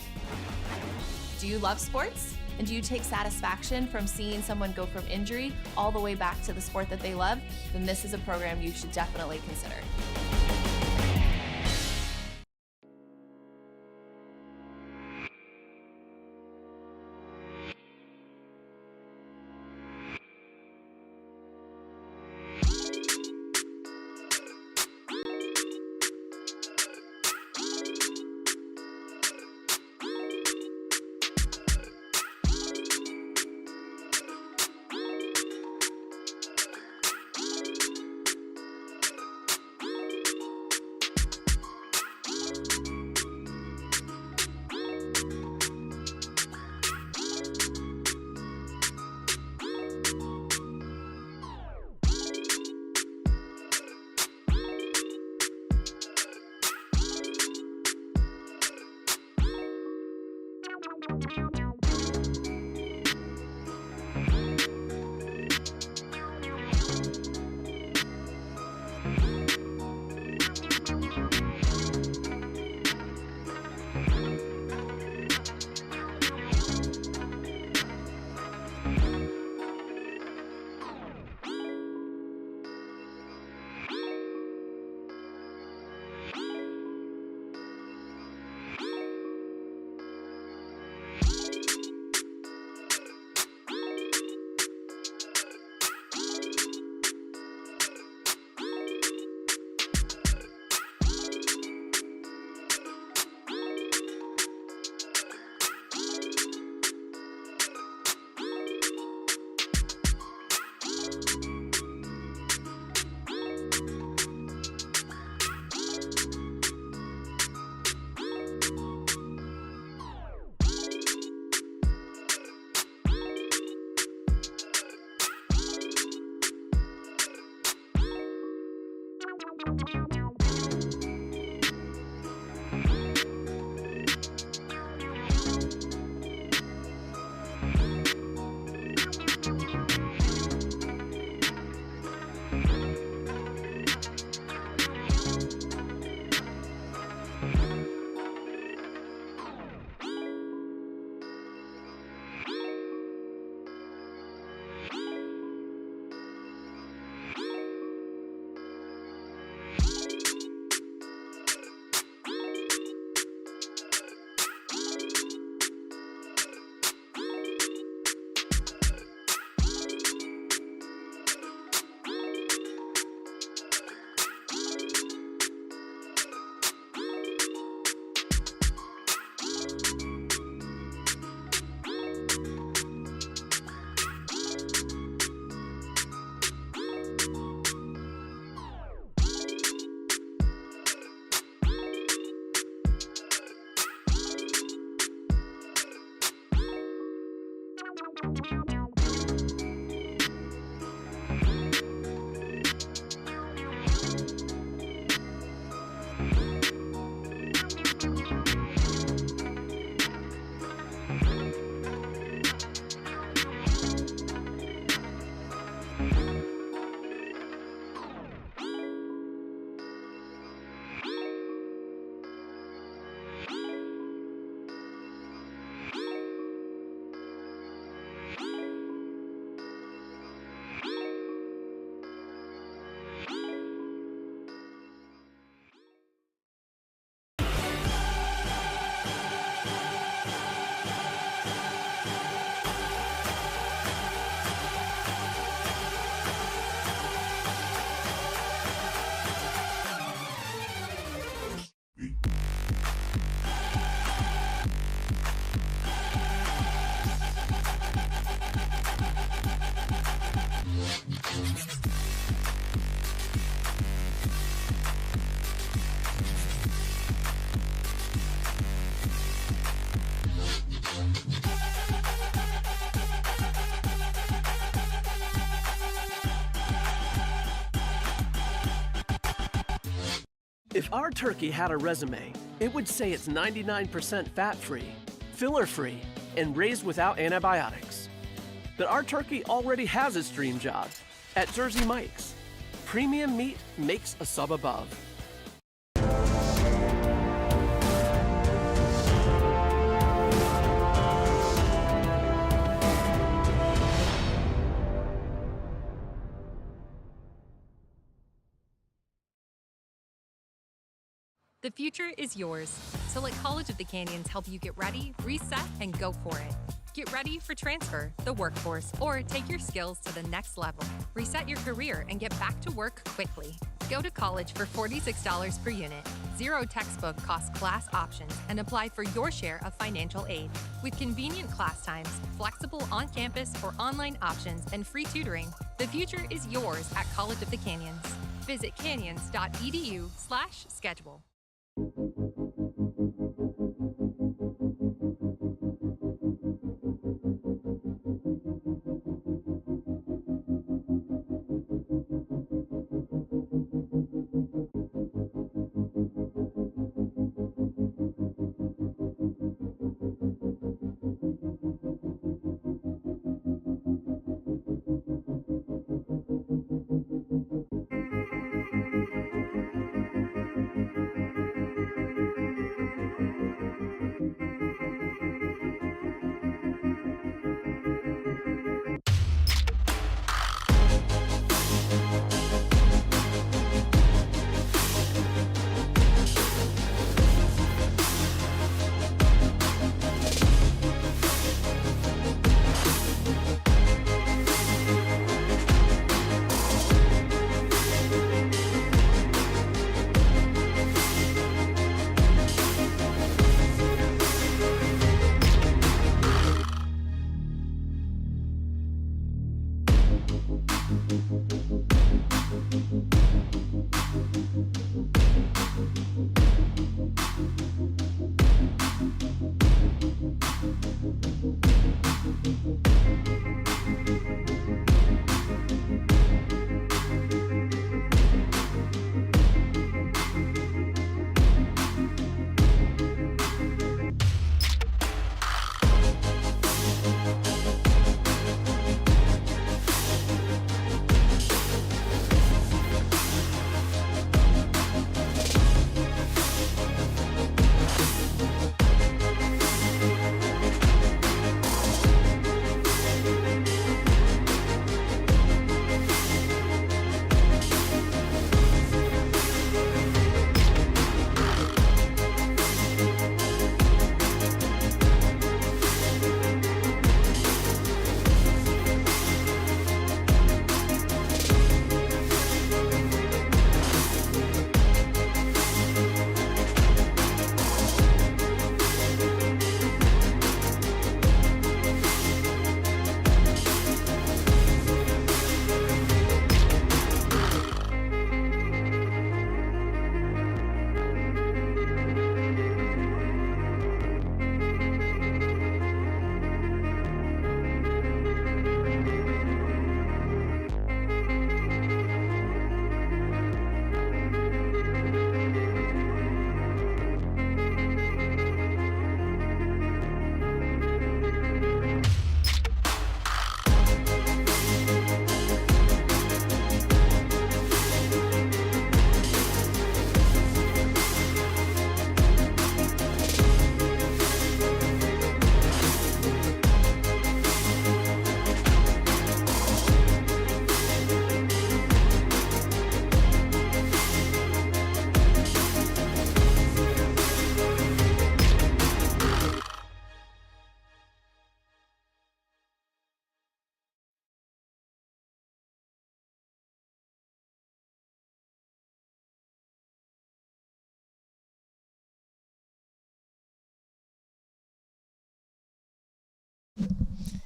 Do you love sports? And do you take satisfaction from seeing someone go from injury all the way back to the sport that they love? Then this is a program you should definitely consider. If our turkey had a resume, it would say it's 99% fat-free, filler-free, and raised without antibiotics. But our turkey already has its dream job at Jersey Mike's. Premium meat makes a sub above. The future is yours. So let College of the Canyons help you get ready, reset, and go for it. Get ready for transfer, the workforce, or take your skills to the next level. Reset your career and get back to work quickly. Go to college for $46 per unit. 0 textbook cost class options and apply for your share of financial aid. With convenient class times, flexible on-campus or online options, and free tutoring, the future is yours at College of the Canyons. Visit canyons.edu/schedule.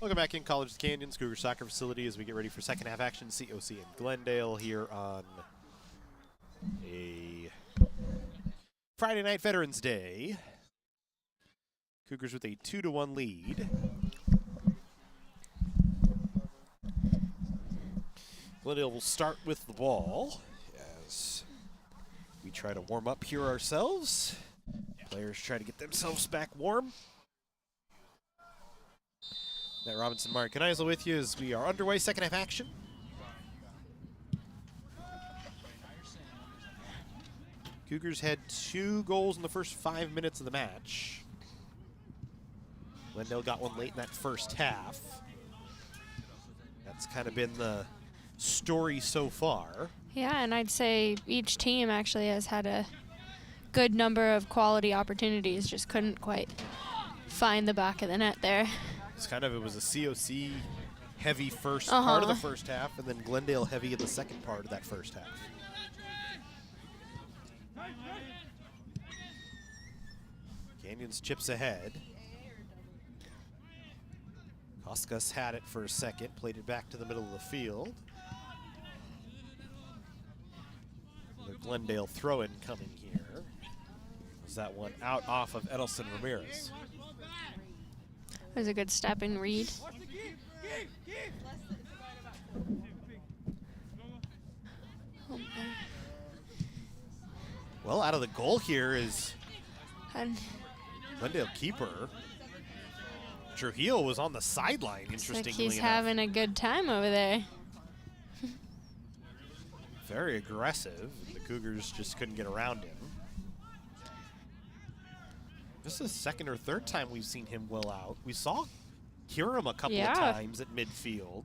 Welcome back in College of the Canyons, Cougar soccer facility, as we get ready for second half action. COC in Glendale here on a Friday night Veterans Day. Cougars with a 2-1 lead. Glendale will start with the ball as we try to warm up here ourselves. Players try to get themselves back warm. Matt Robinson, Mark Kneisel with you as we are underway, second half action. Cougars had 2 goals in the first 5 minutes of the match. Glendale got one late in that first half. That's kind of been the story so far. Yeah, and I'd say each team actually has had a good number of quality opportunities, just couldn't quite find the back of the net there. It was a COC heavy first part of the first half, and then Glendale heavy in the second part of that first half. Canyons chips ahead. Cougars had it for a second, played it back to the middle of the field. The Glendale throw-in coming here. Was that one out off of Edelson Ramirez? It was a good step and read. Well, out of the goal here is And Glendale keeper. Trujillo was on the sideline, looks interestingly like he's enough. having a good time over there. Very aggressive. The Cougars just couldn't get around him. This is the second or third time we've seen him well out. We saw Hiram a couple of times at midfield.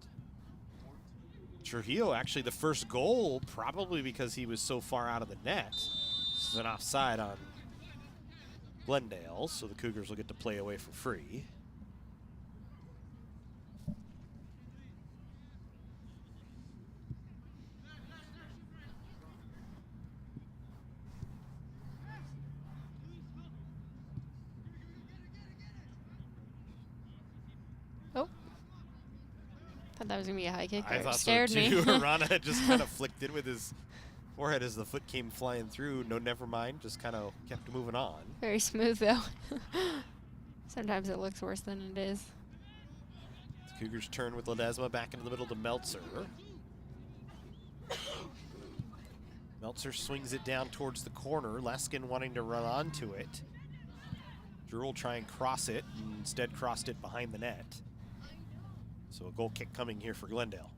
Trujillo, actually the first goal, probably because he was so far out of the net. This is an offside on Glendale, so the Cougars will get to play away for free. Thought that was gonna be a high kick. I There. thought Scared so me. too. Rana just kind of flicked in with his forehead as the foot came flying through. No, never mind. Just kind of kept moving on. Very smooth though. Sometimes it looks worse than it is. The Cougars turn with Ledesma back into the middle to Meltzer. Meltzer swings it down towards the corner. Leskin wanting to run onto it. Drew will try and cross it, and instead crossed it behind the net. So a goal kick coming here for Glendale.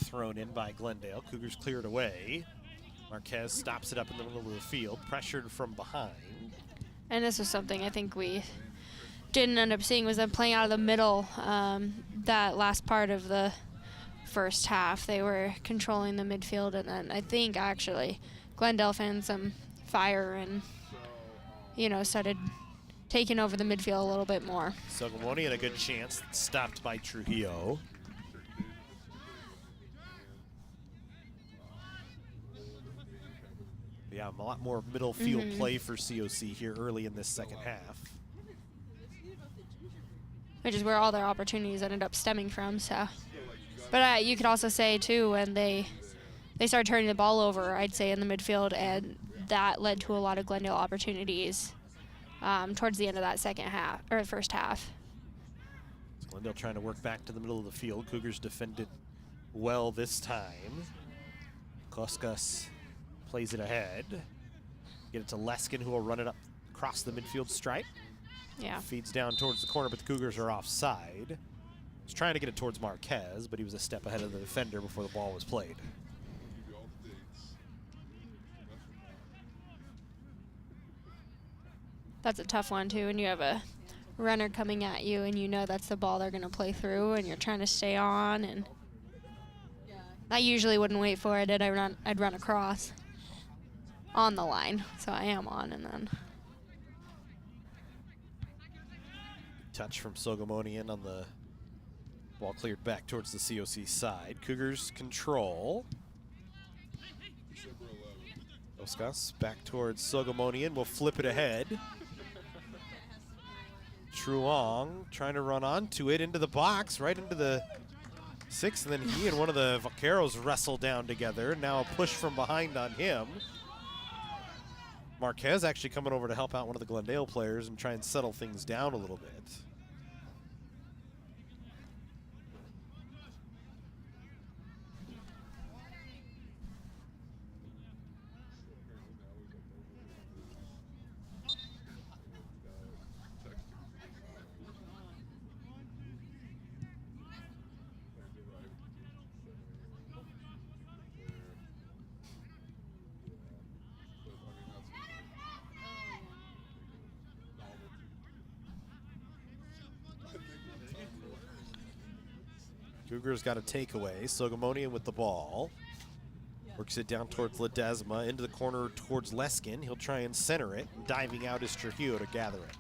Thrown in by Glendale. Cougars cleared away. Marquez stops it up in the middle of the field, pressured from behind. And this was something I think we didn't end up seeing, was them playing out of the middle that last part of the first half. They were controlling the midfield, and then I think actually Glendale found some fire and, you know, started taking over the midfield a little bit more. Sophomore had a good chance, stopped by Trujillo. Yeah, a lot more middle field play for COC here early in this second half. Which is where all their opportunities ended up stemming from. So, but you could also say too, when they started turning the ball over, I'd say in the midfield, and that led to a lot of Glendale opportunities towards the end of that second half or first half. So Glendale trying to work back to the middle of the field. Cougars defended well this time. Koskas plays it ahead. Get it to Leskin, who will run it up across the midfield stripe. Yeah. Feeds down towards the corner, but the Cougars are offside. He's trying to get it towards Marquez, but he was a step ahead of the defender before the ball was played. That's a tough one too, and you have a runner coming at you, and you know that's the ball they're going to play through, and you're trying to stay on. And I usually wouldn't wait for it. I'd run across on the line, so I am on, and then Touch from Sogomonian on the ball cleared back towards the COC side. Cougars control. Koskas back towards Sogomonian. Will flip it ahead. Truong trying to run onto it into the box, right into the six, and then he and one of the Vaqueros wrestle down together. Now a push from behind on him. Marquez actually coming over to help out one of the Glendale players and try and settle things down a little bit. Cougars got a takeaway. Sogomonian with the ball. Works it down towards Ledesma, into the corner towards Leskin. He'll try and center it. And diving out is Trujillo to gather it.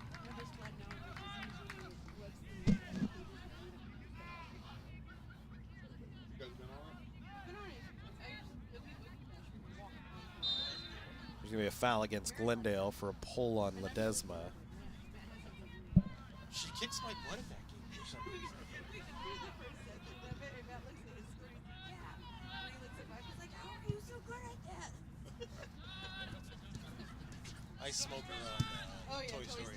There's going to be a foul against Glendale for a pull on Ledesma. She kicks my butt in that game for some reason. I smoke her on Toy Story.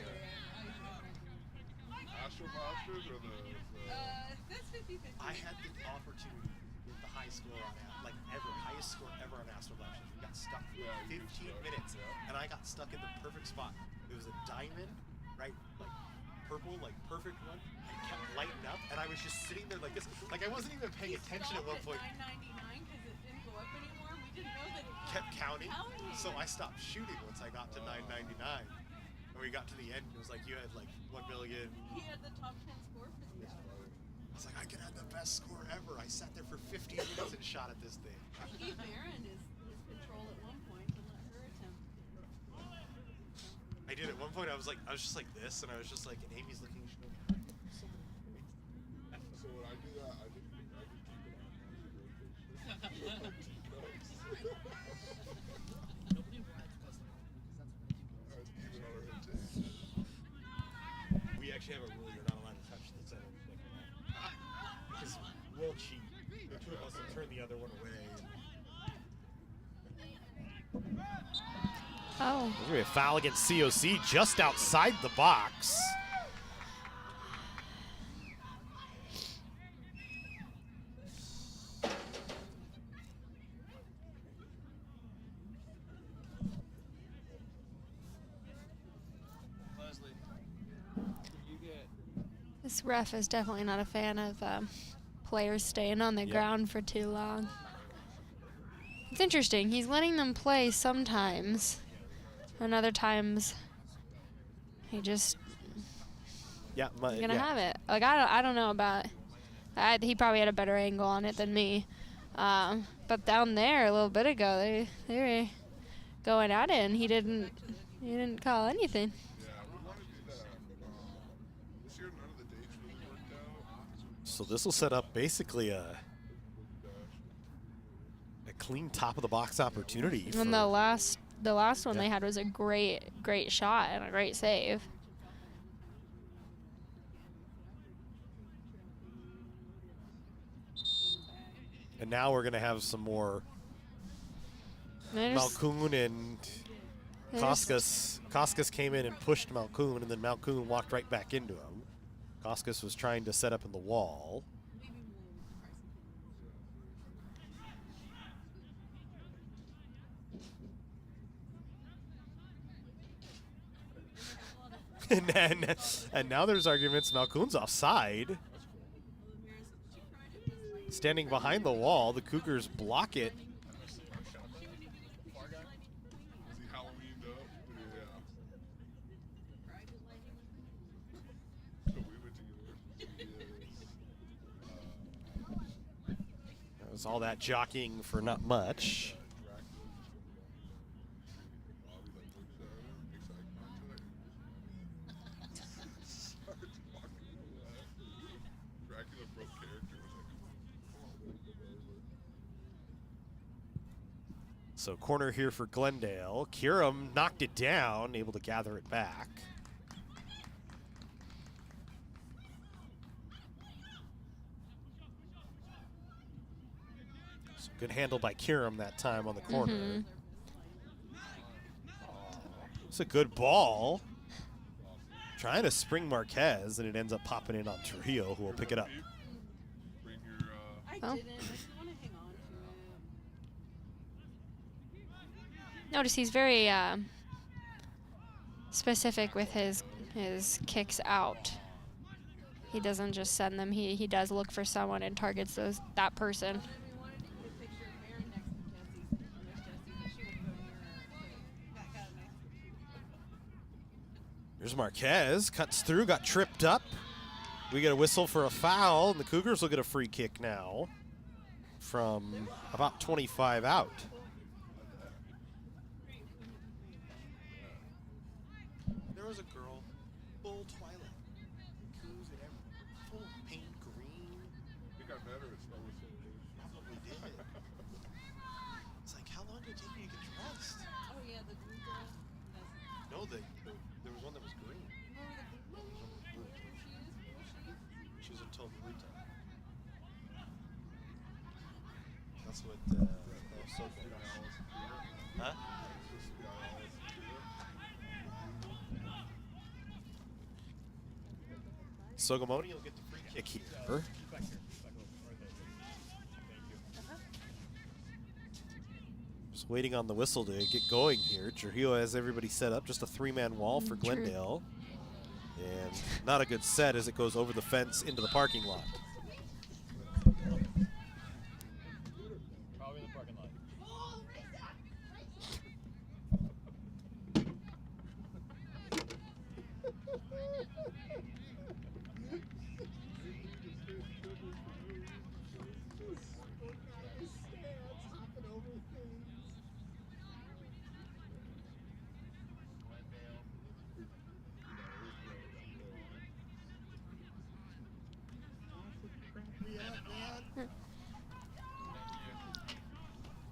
Astro Blasters or the That's 50-50. I had the opportunity with the high score on it, like highest score ever on Astro Blasters. We got stuck for 15 minutes, and I got stuck in the perfect spot. It was a diamond, right? Like purple, like perfect one. I kept lighting up, and I was just sitting there like this. Like I wasn't even paying attention at one point. $9.99 because it didn't go up anymore. We didn't know that it Kept counting, so I stopped shooting once I got to $9.99. And we got to the end, it was like you had like 1 million. He had the top 10 score for the year. I was like, I could have the best score ever. I sat there for 15 minutes and shot at this thing. He gave Marin his control at one point and let her attempt. I did at one point. I was just like this, and I was just like, and Amy's looking. She's like, So when I do that, I just keep it on. we actually have a rule you're not allowed to touch the center. Because we'll cheat. The two of us will turn the other one away. Oh. There's going to be a foul against COC just outside the box. This ref is definitely not a fan of players staying on the ground for too long. It's interesting. He's letting them play sometimes, and other times he just gonna have it. Like I don't know about. He probably had a better angle on it than me, but down there a little bit ago they were going at it, and he didn't call anything. So this will set up basically a clean top of the box opportunity. And the last one they had was a great shot and a great save. And now we're gonna have some more Malkoun and Koskas. Koskas came in and pushed Malkoun, and then Malkoun walked right back into him. Koskas was trying to set up in the wall. and now there's arguments. Malkoun's offside. Standing behind the wall, the Cougars block it. That was all that jockeying for not much. So corner here for Glendale. Kurum knocked it down, able to gather it back. So good handle by Kurum that time on the corner. It's a good ball. Trying to spring Marquez, and it ends up popping in on Trujillo, who will pick it up. I didn't. I still want to hang on to it. Notice he's very specific with his kicks out. He doesn't just send them. He does look for someone and targets that person. We wanted to get a picture of Marin next to Jessie, but she wouldn't go near her. That got a nice picture. There's Marquez, cuts through, got tripped up. We get a whistle for a foul, and the Cougars will get a free kick now from about 25 out. There was a girl, full Twilight, coos and everything, full paint green. I think I met her at Star Wars Celebration. We did. It's like, how long did it take you to get dressed? Oh yeah, the blue girl. No, there was one that was green. She was a total Rita. That's what Sophomore. Huh? Sogamoni will get the free kick here. Just waiting on the whistle to get going here. Trujillo has everybody set up. Just a three-man wall for Glendale. And not a good set as it goes over the fence into the parking lot. Probably in the parking lot.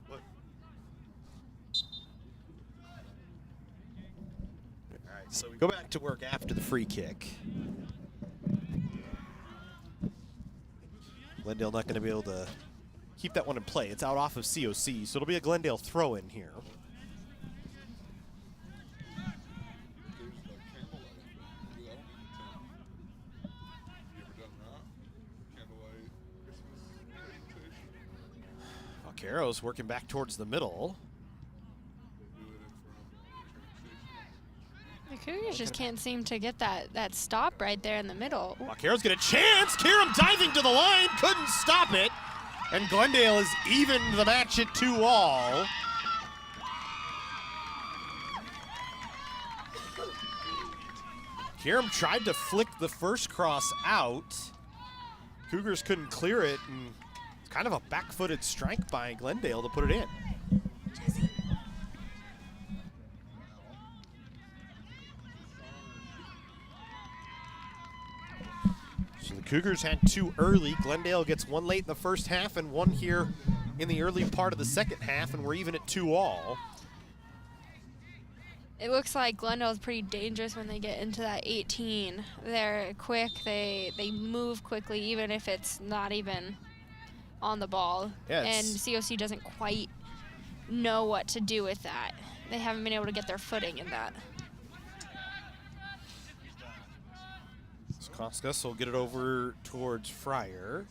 What? All right, so we go back to work after the free kick. Glendale not going to be able to keep that one in play. It's out off of COC, so it'll be a Glendale throw-in here. There's the candlelight. Do that one? You ever done that? Candlelight Christmas presentation? Vaqueros working back towards the middle. Do it in front of the train station. The Cougars just can't seem to get that stop right there in the middle. Vaqueros get a chance. Kiram diving to the line, couldn't stop it. And Glendale has evened the match at 2-all. Kiram tried to flick the first cross out. Cougars couldn't clear it, and it's kind of a back-footed strike by Glendale to put it in. So the Cougars had two early. Glendale gets one late in the first half and one here in the early part of the second half, and we're even at 2-all. It looks like Glendale's pretty dangerous when they get into that 18. They're quick, they move quickly, even if it's not even on the ball. Yeah, and COC doesn't quite know what to do with that. They haven't been able to get their footing in that. Koskas will get it over towards Fryer.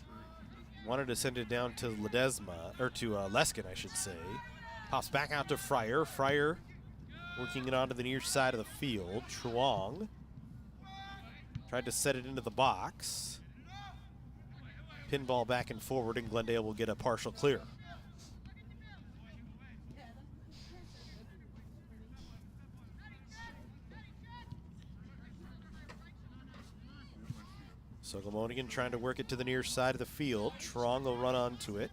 Wanted to send it down to Ledesma, or to Leskin, I should say. Pops back out to Fryer. Fryer working it onto the near side of the field. Truong tried to set it into the box. Pinball back and forward, and Glendale will get a partial clear. So Glamonigan trying to work it to the near side of the field. Truong will run onto it.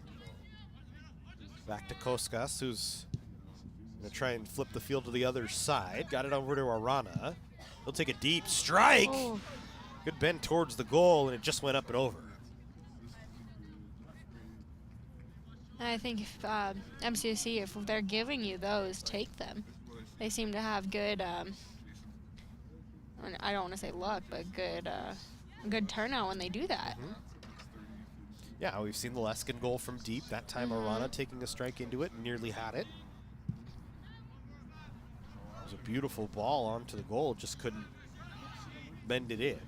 Back to Koskas, who's going to try and flip the field to the other side. Got it over to Arana. He'll take a deep strike. Oh. Good bend towards the goal, and it just went up and over. I think if MCC, if they're giving you those, take them. They seem to have good, I don't want to say luck, but good turnout when they do that. Mm-hmm. Yeah, we've seen the Leskin goal from deep. That time Arana taking a strike into it and nearly had it. It was a beautiful ball onto the goal, just couldn't bend it in.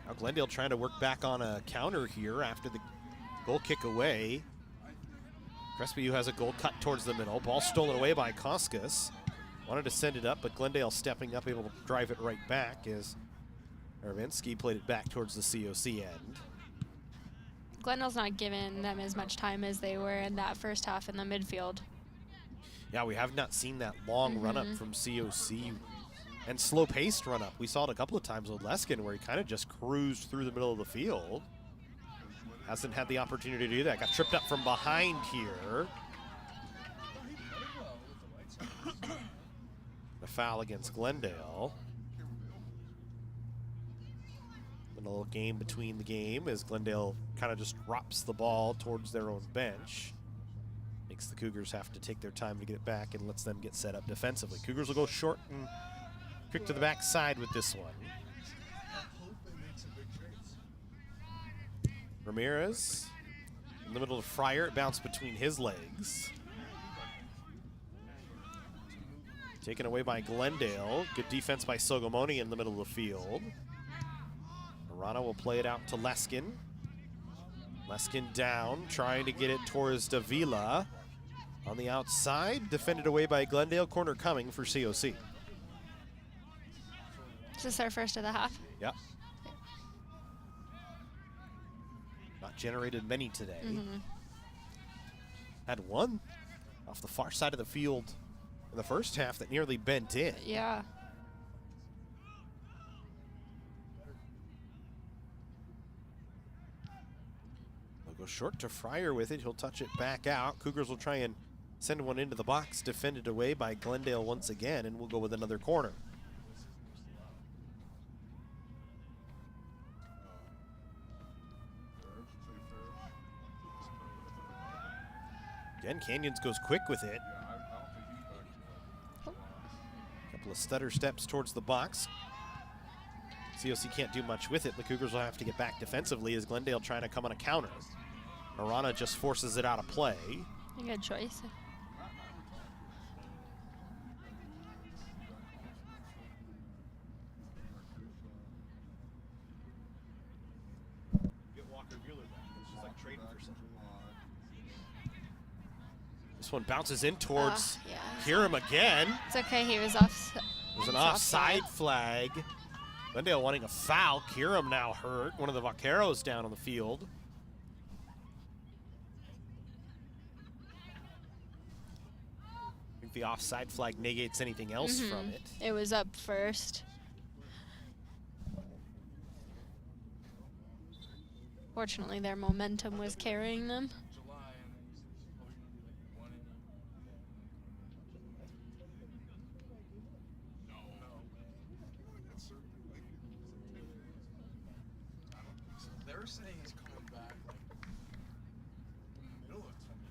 Now Glendale trying to work back on a counter here after the goal kick away. Crestview has a goal cut towards the middle. Ball stolen away by Koskas. Wanted to send it up, but Glendale stepping up, able to drive it right back as Ervinsky played it back towards the COC end. Glendale's not giving them as much time as they were in that first half in the midfield. Yeah, we have not seen that long run-up from COC and slow-paced run-up. We saw it a couple of times with Leskin where he kind of just cruised through the middle of the field. Hasn't had the opportunity to do that. Got tripped up from behind here. The foul against Glendale. A little game between the game as Glendale kind of just drops the ball towards their own bench. Makes the Cougars have to take their time to get it back and lets them get set up defensively. Cougars will go short and quick to the backside with this one. Ramirez in the middle of Fryer. It bounced between his legs. Taken away by Glendale. Good defense by Sogomoni in the middle of the field. Arana will play it out to Leskin. Leskin down, trying to get it towards Davila. On the outside, defended away by Glendale. Corner coming for COC. Is this our first of the half? Yep. Not generated many today. Had one off the far side of the field in the first half that nearly bent in. Yeah. They'll go short to Fryer with it. He'll touch it back out. Cougars will try and send one into the box, defended away by Glendale once again, and we'll go with another corner. Again, Canyons goes quick with it. Couple of stutter steps towards the box. COC can't do much with it. The Cougars will have to get back defensively as Glendale trying to come on a counter. Arana just forces it out of play. Good choice. This one bounces in towards Hiram again. It's okay, he was off. It was an offside flag. Glendale wanting a foul. Hiram now hurt. One of the Vaqueros down on the field. I think the offside flag negates anything else from it. It was up first. Fortunately, their momentum was carrying them. They're saying he's coming back like in the middle of time.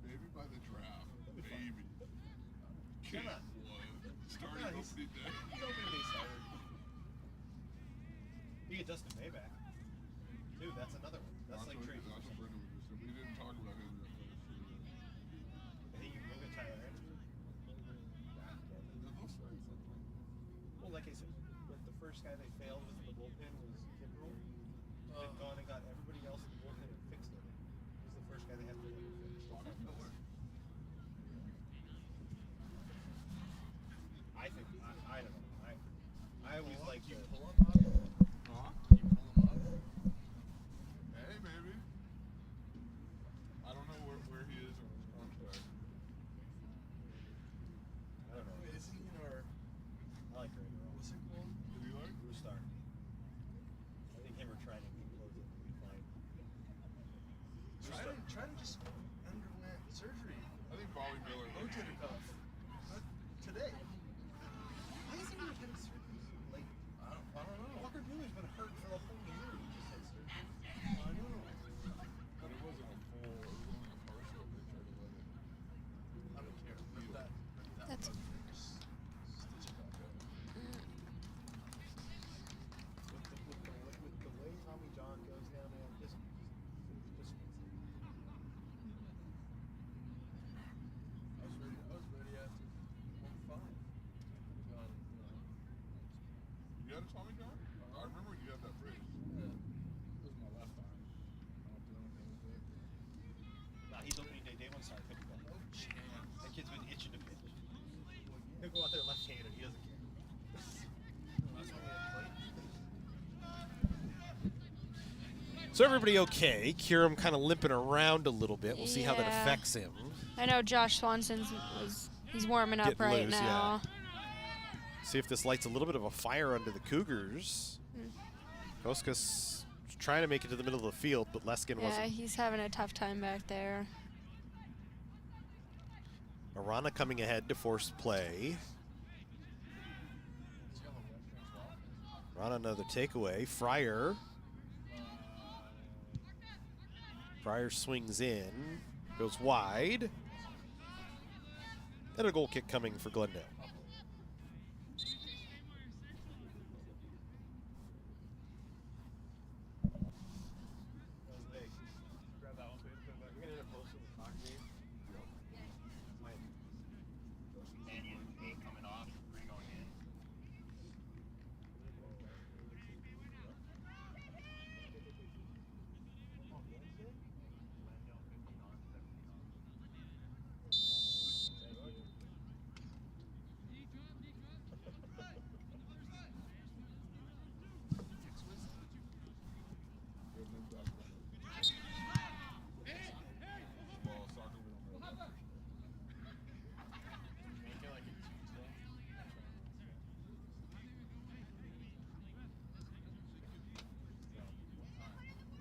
Maybe by the draft. Maybe. Can't starting opening day. You get Dustin May back. Dude, that's another one. That's like trade. That's what Brendan was just saying. We didn't talk about him that first year. I think you can get Tyler Anderson. Well, like I said, the first guy they failed with the bullpen was Kimbrel. They've gone and got everybody else in the bullpen and fixed it. He's the first guy they have to fix. I think, I don't know. I always like to pull him up. You pull him up? Hey, maybe. I don't know where he is on his contract. I don't know. Is he in our... I like Ray. What's it called? Did he like? Blue Star. I think him or Trident can close it and be fine. Try to just underwent surgery. I think Bobby Miller rotator cuff. Today. Why isn't he getting surgery? Like, I don't know. Walker Buehler's been hurt for the whole year. He just had surgery. I know. But it wasn't a full, it was only a partial. They tried to let it. I don't care. But That's stitch it back up. With the way Tommy John goes down there, just I was ready after 1-5. You had a Tommy John? I remember you had that brace. Yeah. It was my left arm. I don't do anything with it. Nah, he's opening day one start. Pick him up. No chance. That kid's been itching to pitch. He'll go out there left-handed. He doesn't care. Last time we had played. So everybody okay. Kiram kind of limping around a little bit. We'll see how that Yeah. affects him. I know Josh Swanson's he's warming up Getting right loose, now. See if this lights a little bit of a fire under the Cougars. Koskas trying to make it to the middle of the field, but Leskin Yeah, wasn't. he's having a tough time back there. Arana coming ahead to force play. Arana another takeaway. Fryer swings in, goes wide. And a goal kick coming for Glendale.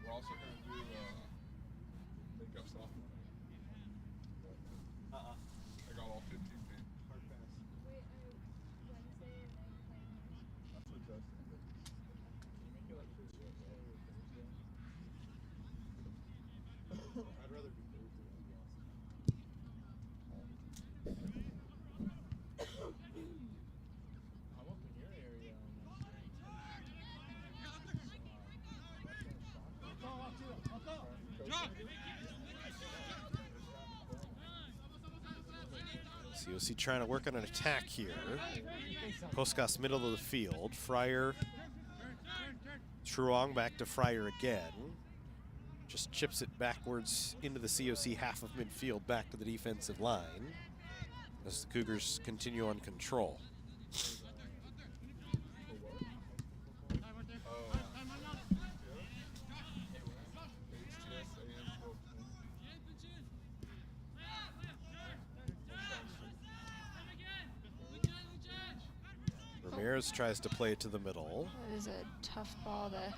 We're also going to do makeup sophomore. I got all 15 feet. Hard pass. That's what Justin did. I'd rather be Thursday than I'm up in your area. COC trying to work on an attack here. Koskas middle of the field. Fryer. Truong back to Fryer again. Just chips it backwards into the COC half of midfield back to the defensive line as the Cougars continue on control. Ramirez tries to play it to the middle. That is a tough ball to.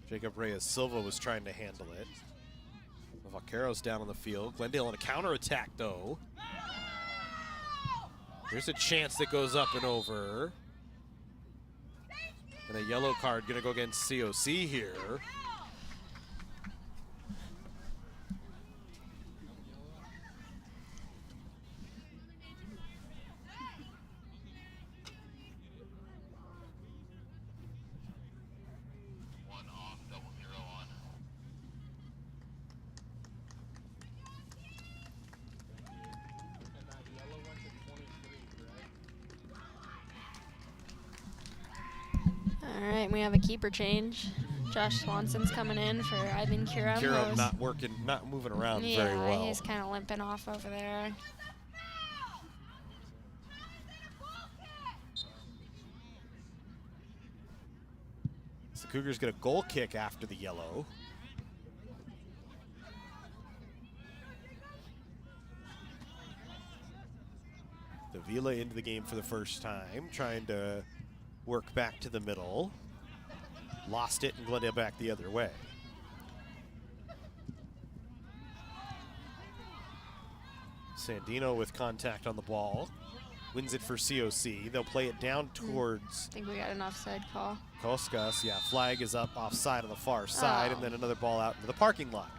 Jacob Reyes Silva was trying to handle it. Vaqueros down on the field. Glendale on a counterattack, though. There's a chance that goes up and over. And a yellow card going to go against COC here. All right, we have a keeper change. Josh Swanson's coming in for Ivan Kuram. Kuram not moving around very well. Yeah, he's kind of limping off over there. So the Cougars get a goal kick after the yellow. Davila into the game for the first time, trying to work back to the middle. Lost it, and Glendale back the other way. Sandino with contact on the ball. Wins it for COC. They'll play it down towards I think we got an offside call. Koskas. Yeah, flag is up offside on the far side, and then another ball out into the parking lot.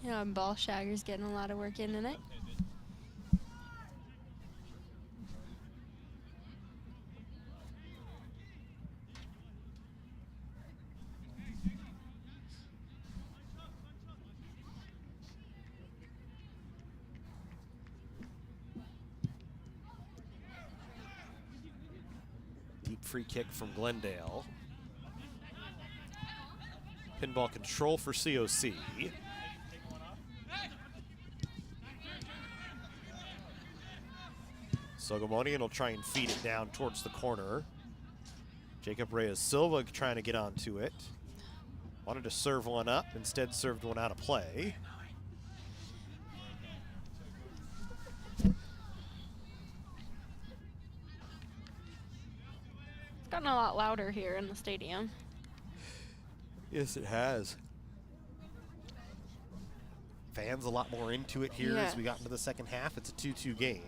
Yeah, ball shagger's getting a lot of work in tonight. Free kick from Glendale. Pinball control for COC. Sogomonian will try and feed it down towards the corner. Jacob Reyes Silva trying to get onto it. Wanted to serve one up, instead served one out of play. gotten a lot louder here in the stadium. Yes, it has. Fans a lot more into it here as we got into the second half. It's a 2-2 game.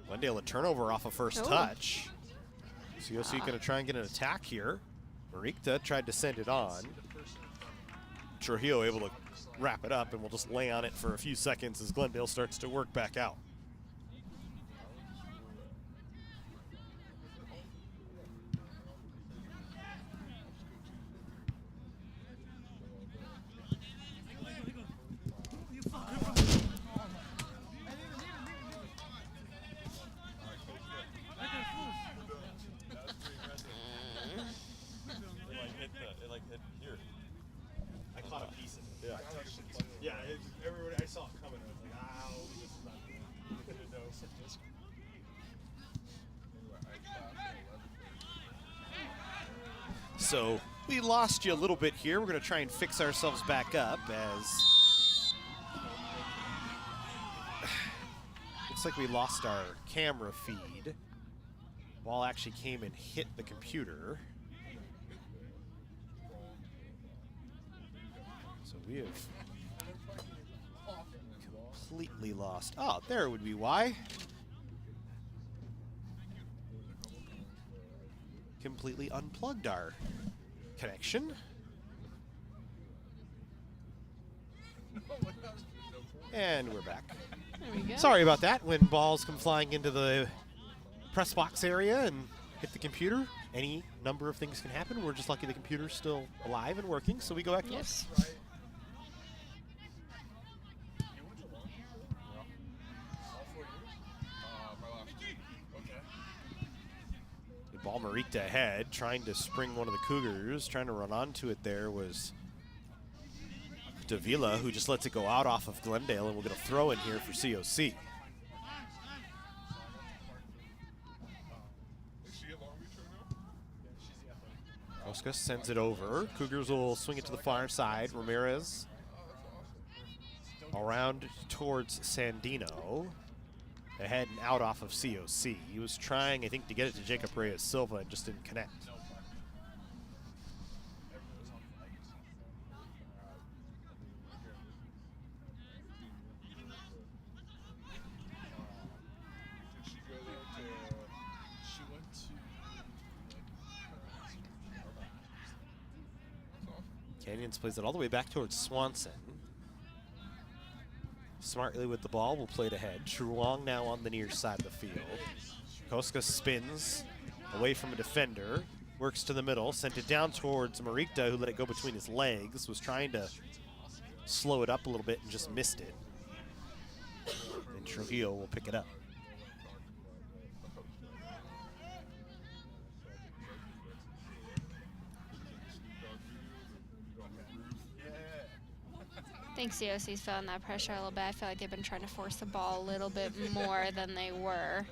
Glendale a turnover off a first touch. COC going to try and get an attack here. Marikta tried to send it on. Trujillo able to wrap it up, and we'll just lay on it for a few seconds as Glendale starts to work back out. So we lost you a little bit here. We're going to try and fix ourselves back up as looks like we lost our camera feed. Ball actually came and hit the computer. So we have completely lost. Oh, there would be why. Completely unplugged our connection. And we're back. There we go. Sorry about that. When balls come flying into the press box area and hit the computer, any number of things can happen. We're just lucky the computer's still alive and working, so we go back to Yes. Ball Marikta ahead, trying to spring one of the Cougars. Trying to run onto it there was Davila, who just lets it go out off of Glendale, and we'll get a throw in here for COC. Koska sends it over. Cougars will swing it to the far side. Ramirez around towards Sandino. Ahead and out off of COC. He was trying, I think, to get it to Jacob Reyes Silva and just didn't connect. Canyons plays it all the way back towards Swanson. Smartly with the ball, will play it ahead. Truong now on the near side of the field. Koska spins away from a defender, works to the middle, sent it down towards Marikta, who let it go between his legs, was trying to slow it up a little bit and just missed it. And Trujillo will pick it up. I think COC's feeling that pressure a little bit. I feel like they've been trying to force the ball a little bit more than they were,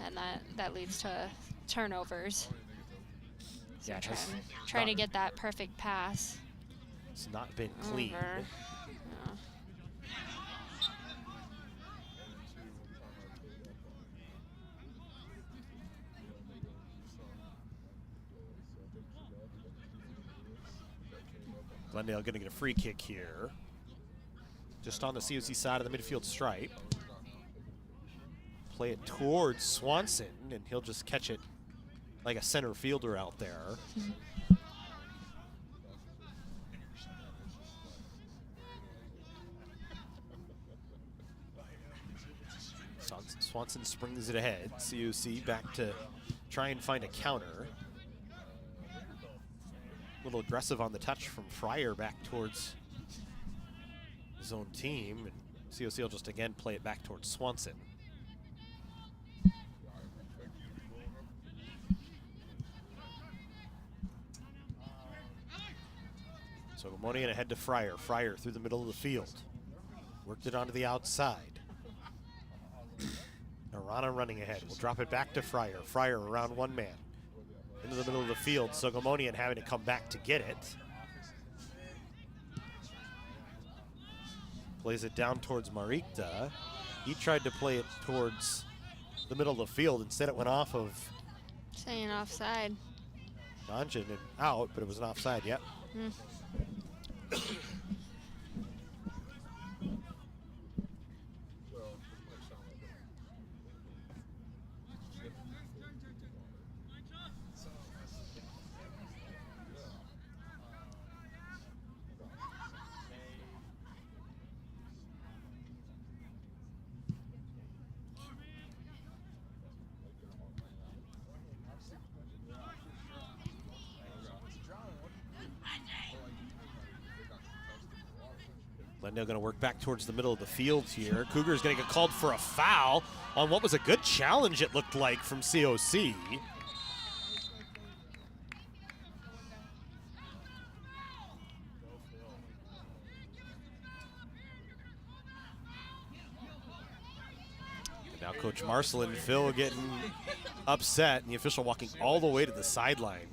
and that leads to turnovers. So Yeah, trying to get that perfect pass. It's not been clean. Over. Yeah. Glendale going to get a free kick here. Just on the COC side of the midfield stripe. Play it towards Swanson, and he'll just catch it like a center fielder out there. Swanson springs it ahead. COC back to try and find a counter. A little aggressive on the touch from Fryer back towards his own team, and COC will just again play it back towards Swanson. So Gamonian ahead to Fryer. Fryer through the middle of the field. Worked it onto the outside. Arana running ahead. We'll drop it back to Fryer. Fryer around one man. into the middle of the field. Sogomonian having to come back to get it. Plays it down towards Marikta. He tried to play it towards the middle of the field. Instead, it went off of Saying offside. Nanjin and out, but it was an offside, yep. Glendale going to work back towards the middle of the field here. Cougars going to get called for a foul on what was a good challenge, it looked like, from COC. And now Coach Marcel and Phil getting upset, and the official walking all the way to the sideline.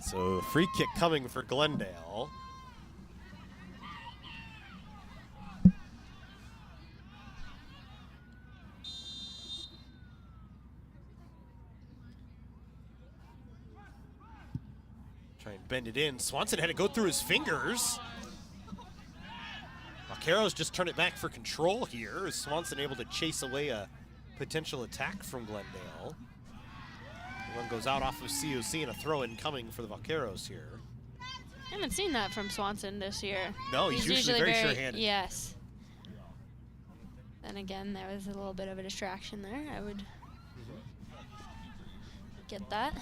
So free kick coming for Glendale. Try and bend it in. Swanson had to go through his fingers. Vaqueros just turn it back for control here. Is Swanson able to chase away a potential attack from Glendale? One goes out off of COC and a throw-in coming for the Vaqueros here. I haven't seen that from Swanson this year. No, he's usually very sure-handed. Yes. Then again, there was a little bit of a distraction there. I would get that.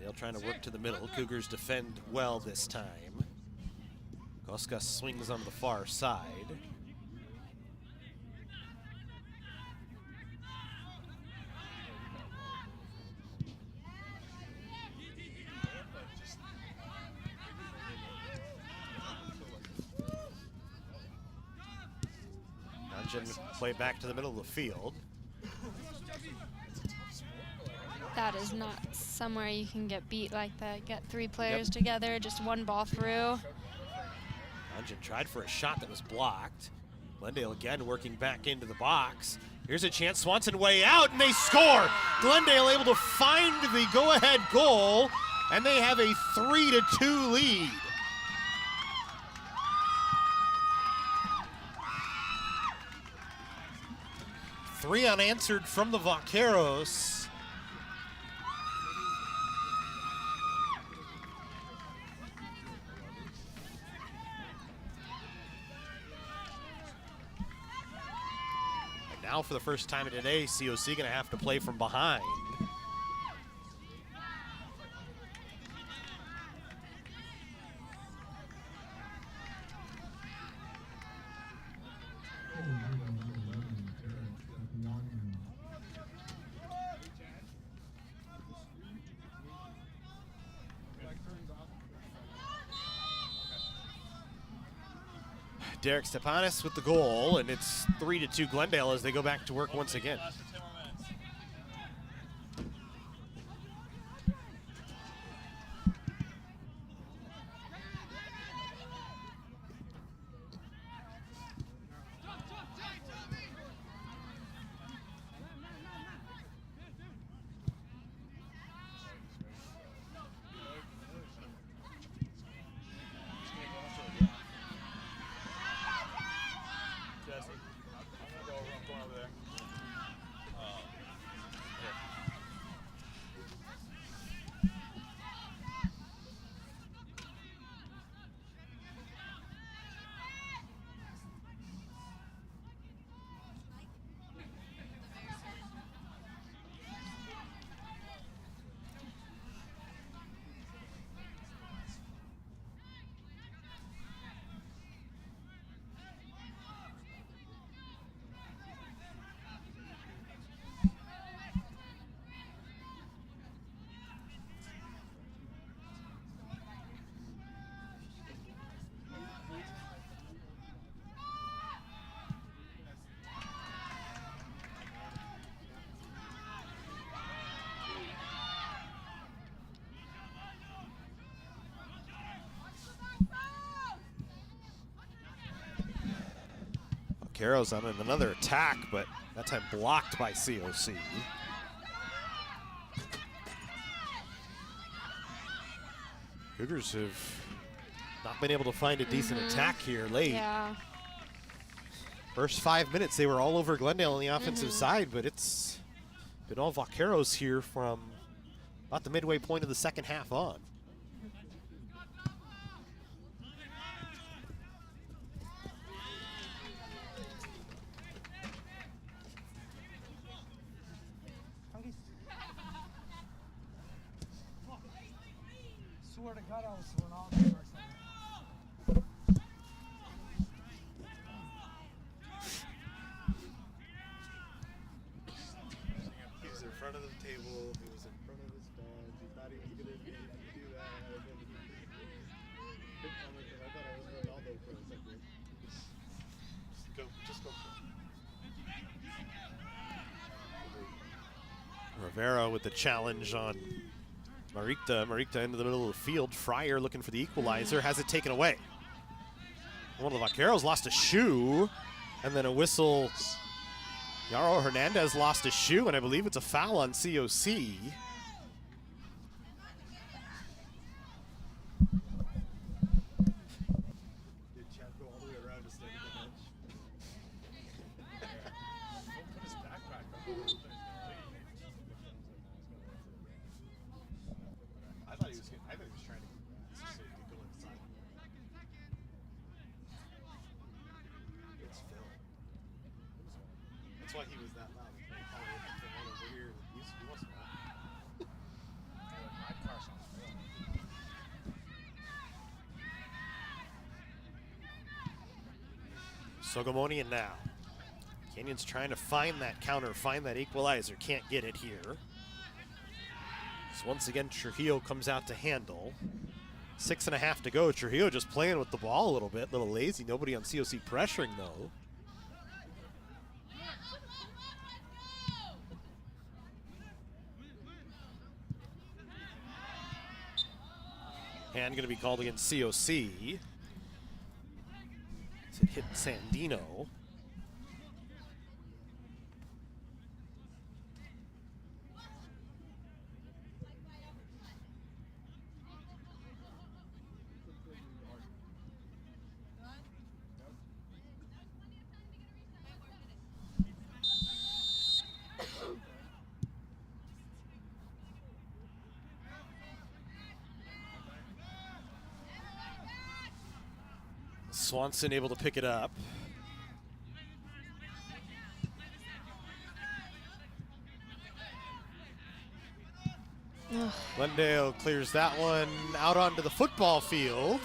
Dale trying to work to the middle. Cougars defend well this time. Koska swings on the far side. Play back to the middle of the field. That is not somewhere you can get beat like that. Get three players together, just one ball through. Nanjin tried for a shot that was blocked. Glendale again working back into the box. Here's a chance, Swanson way out, and they score! Glendale able to find the go-ahead goal, and they have a 3-2 lead. Three unanswered from the Vaqueros. And now for the first time of today, COC gonna have to play from behind. Derek Stepanis with the goal, and it's 3-2 Glendale as they go back to work once again. Vaqueros on another attack, but that time blocked by COC. Cougars have not been able to find a decent attack here late. Yeah. First 5 minutes, they were all over Glendale on the offensive side, but it's been all Vaqueros here from about the midway point of the second half on. Swear to God, I was sworn off the first time. He was in front of the table. He was in front of his dog. He thought he was gonna do that. And then he didn't tell me because I thought I was Ronaldo for a second. Just go. Rivera with the challenge on Marikta. Marikta into the middle of the field. Fryer looking for the equalizer, has it taken away. One of the Vaqueros lost a shoe, and then a whistle. Yaro Hernandez lost a shoe, and I believe it's a foul on COC. Did Chad go all the way around to stand at the bench? Don't put his backpack on. I thought he was trying to so he could go inside. It's Phil. That's why he was that loud. He probably had the one over here. He wants to know. My car sounds real. Sogomonian now. Canyon's trying to find that counter, find that equalizer. Can't get it here. So once again, Trujillo comes out to handle. 6.5 to go. Trujillo just playing with the ball a little bit, a little lazy. Nobody on COC pressuring though. Hand going to be called against COC. It hit Sandino. Swanson able to pick it up. Glendale clears that one out onto the football field.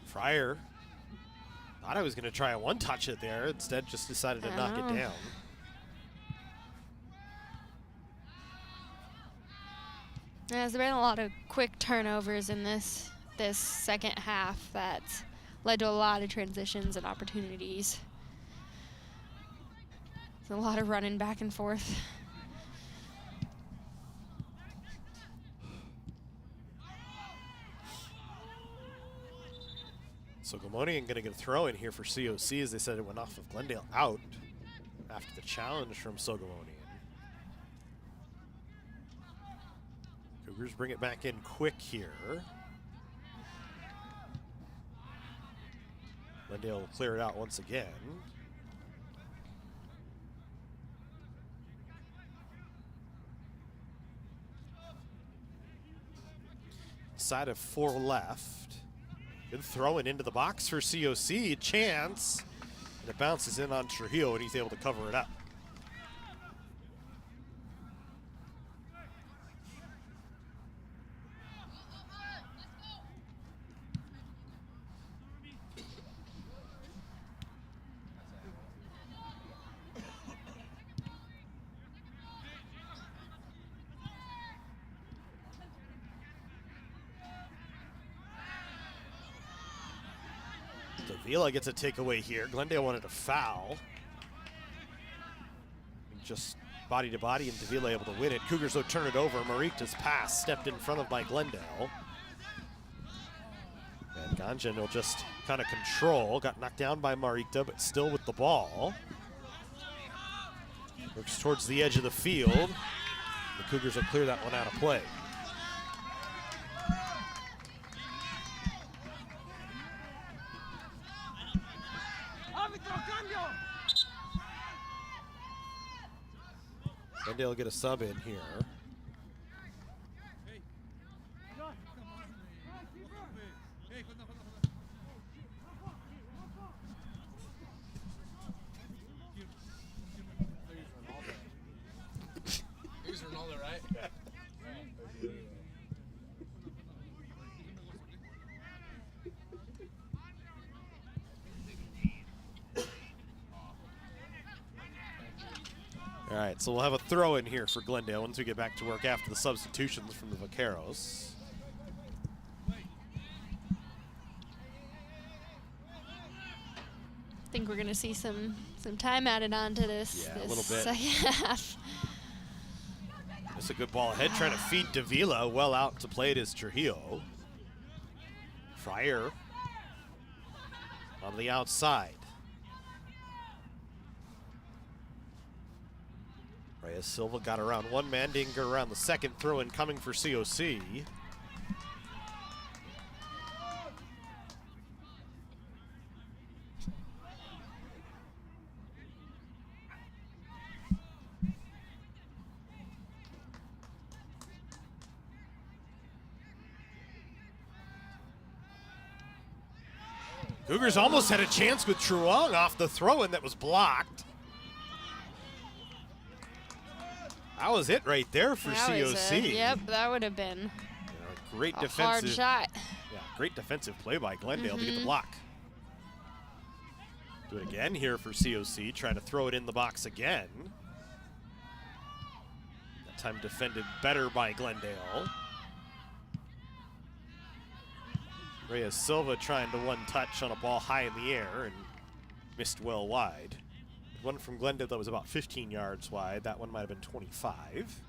Fryer thought I was going to try a one-touch it there. Instead, just decided to knock it down. There's been a lot of quick turnovers in this second half that led to a lot of transitions and opportunities. There's a lot of running back and forth. So Gomonian going to get a throw in here for COC, as they said it went off of Glendale out after the challenge from Sogomonian. Cougars bring it back in quick here. Glendale will clear it out once again. Side of 4 left. Good throwing into the box for COC. Chance. And it bounces in on Trujillo, and he's able to cover it up. Davila gets a takeaway here. Glendale wanted a foul. Just body to body, and Davila able to win it. Cougars will turn it over. Marikta's pass stepped in front of by Glendale. And Ganjan will just kind of control. Got knocked down by Marikta, but still with the ball. Works towards the edge of the field. The Cougars will clear that one out of play. Glendale will get a sub in here. Here's Ronaldo, right? All right, so we'll have a throw in here for Glendale once we get back to work after the substitutions from the Vaqueros. I think we're going to see some time added on to this, Yeah, a this little bit. second half. It's a good ball ahead, trying to feed Davila. Well out to play it is Trujillo. Fryer on the outside. Reyes Silva got around one man, didn't get around the second. Throw in coming for COC. Cougars almost had a chance with Truong off the throw-in that was blocked. That was it right there for That was COC. it. Yep, that would have been Great a defensive hard shot. Yeah, great defensive play by Glendale to get the block. Do it again here for COC, trying to throw it in the box again. That time defended better by Glendale. Reyes Silva trying to one touch on a ball high in the air and missed well wide. One from Glendale that was about 15 yards wide. That one might have been 25.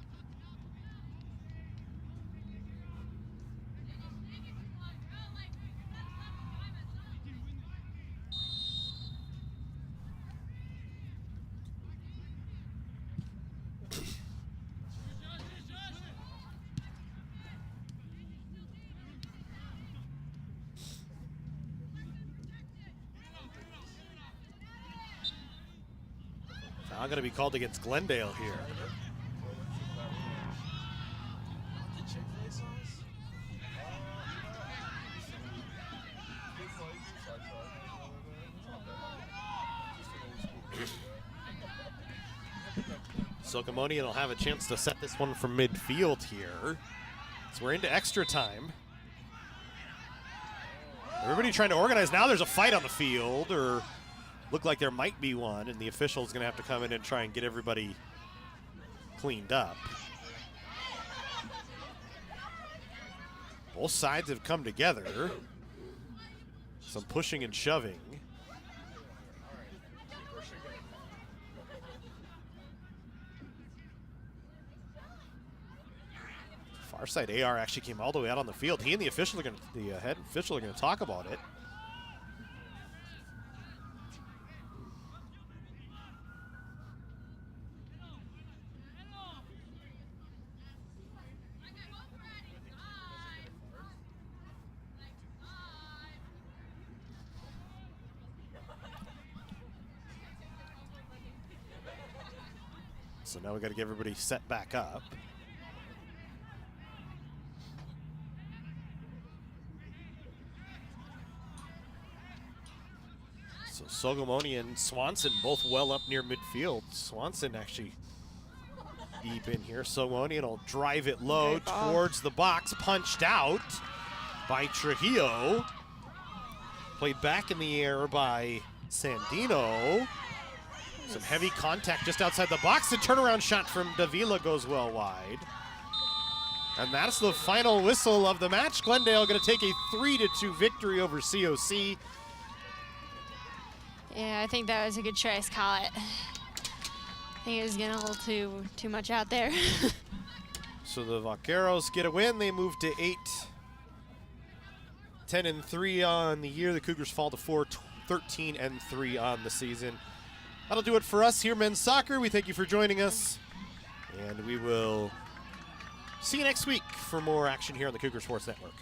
Foul going to be called against Glendale here. Sokamonian will have a chance to set this one from midfield here. So we're into extra time. Everybody trying to organize. Now there's a fight on the field, or look like there might be one, and the official's going to have to come in and try and get everybody cleaned up. Both sides have come together. Some pushing and shoving. Far side AR actually came all the way out on the field. He and the official are going to, the head official are going to talk about it. So now we got to get everybody set back up. So Sogomoni and Swanson both well up near midfield. Swanson actually deep in here. Sogomoni will drive it low towards the box, punched out by Trujillo. Played back in the air by Sandino. Some heavy contact just outside the box. The turnaround shot from Davila goes well wide. And that's the final whistle of the match. Glendale going to take a 3-2 victory over COC. Yeah, I think that was a good choice, call it. I think it was getting a little too much out there. So the Vaqueros get a win. They move to 8-10-3 on the year. The Cougars fall to 4-13-3 on the season. That'll do it for us here, men's soccer. We thank you for joining us, and we will see you next week for more action here on the Cougar Sports Network.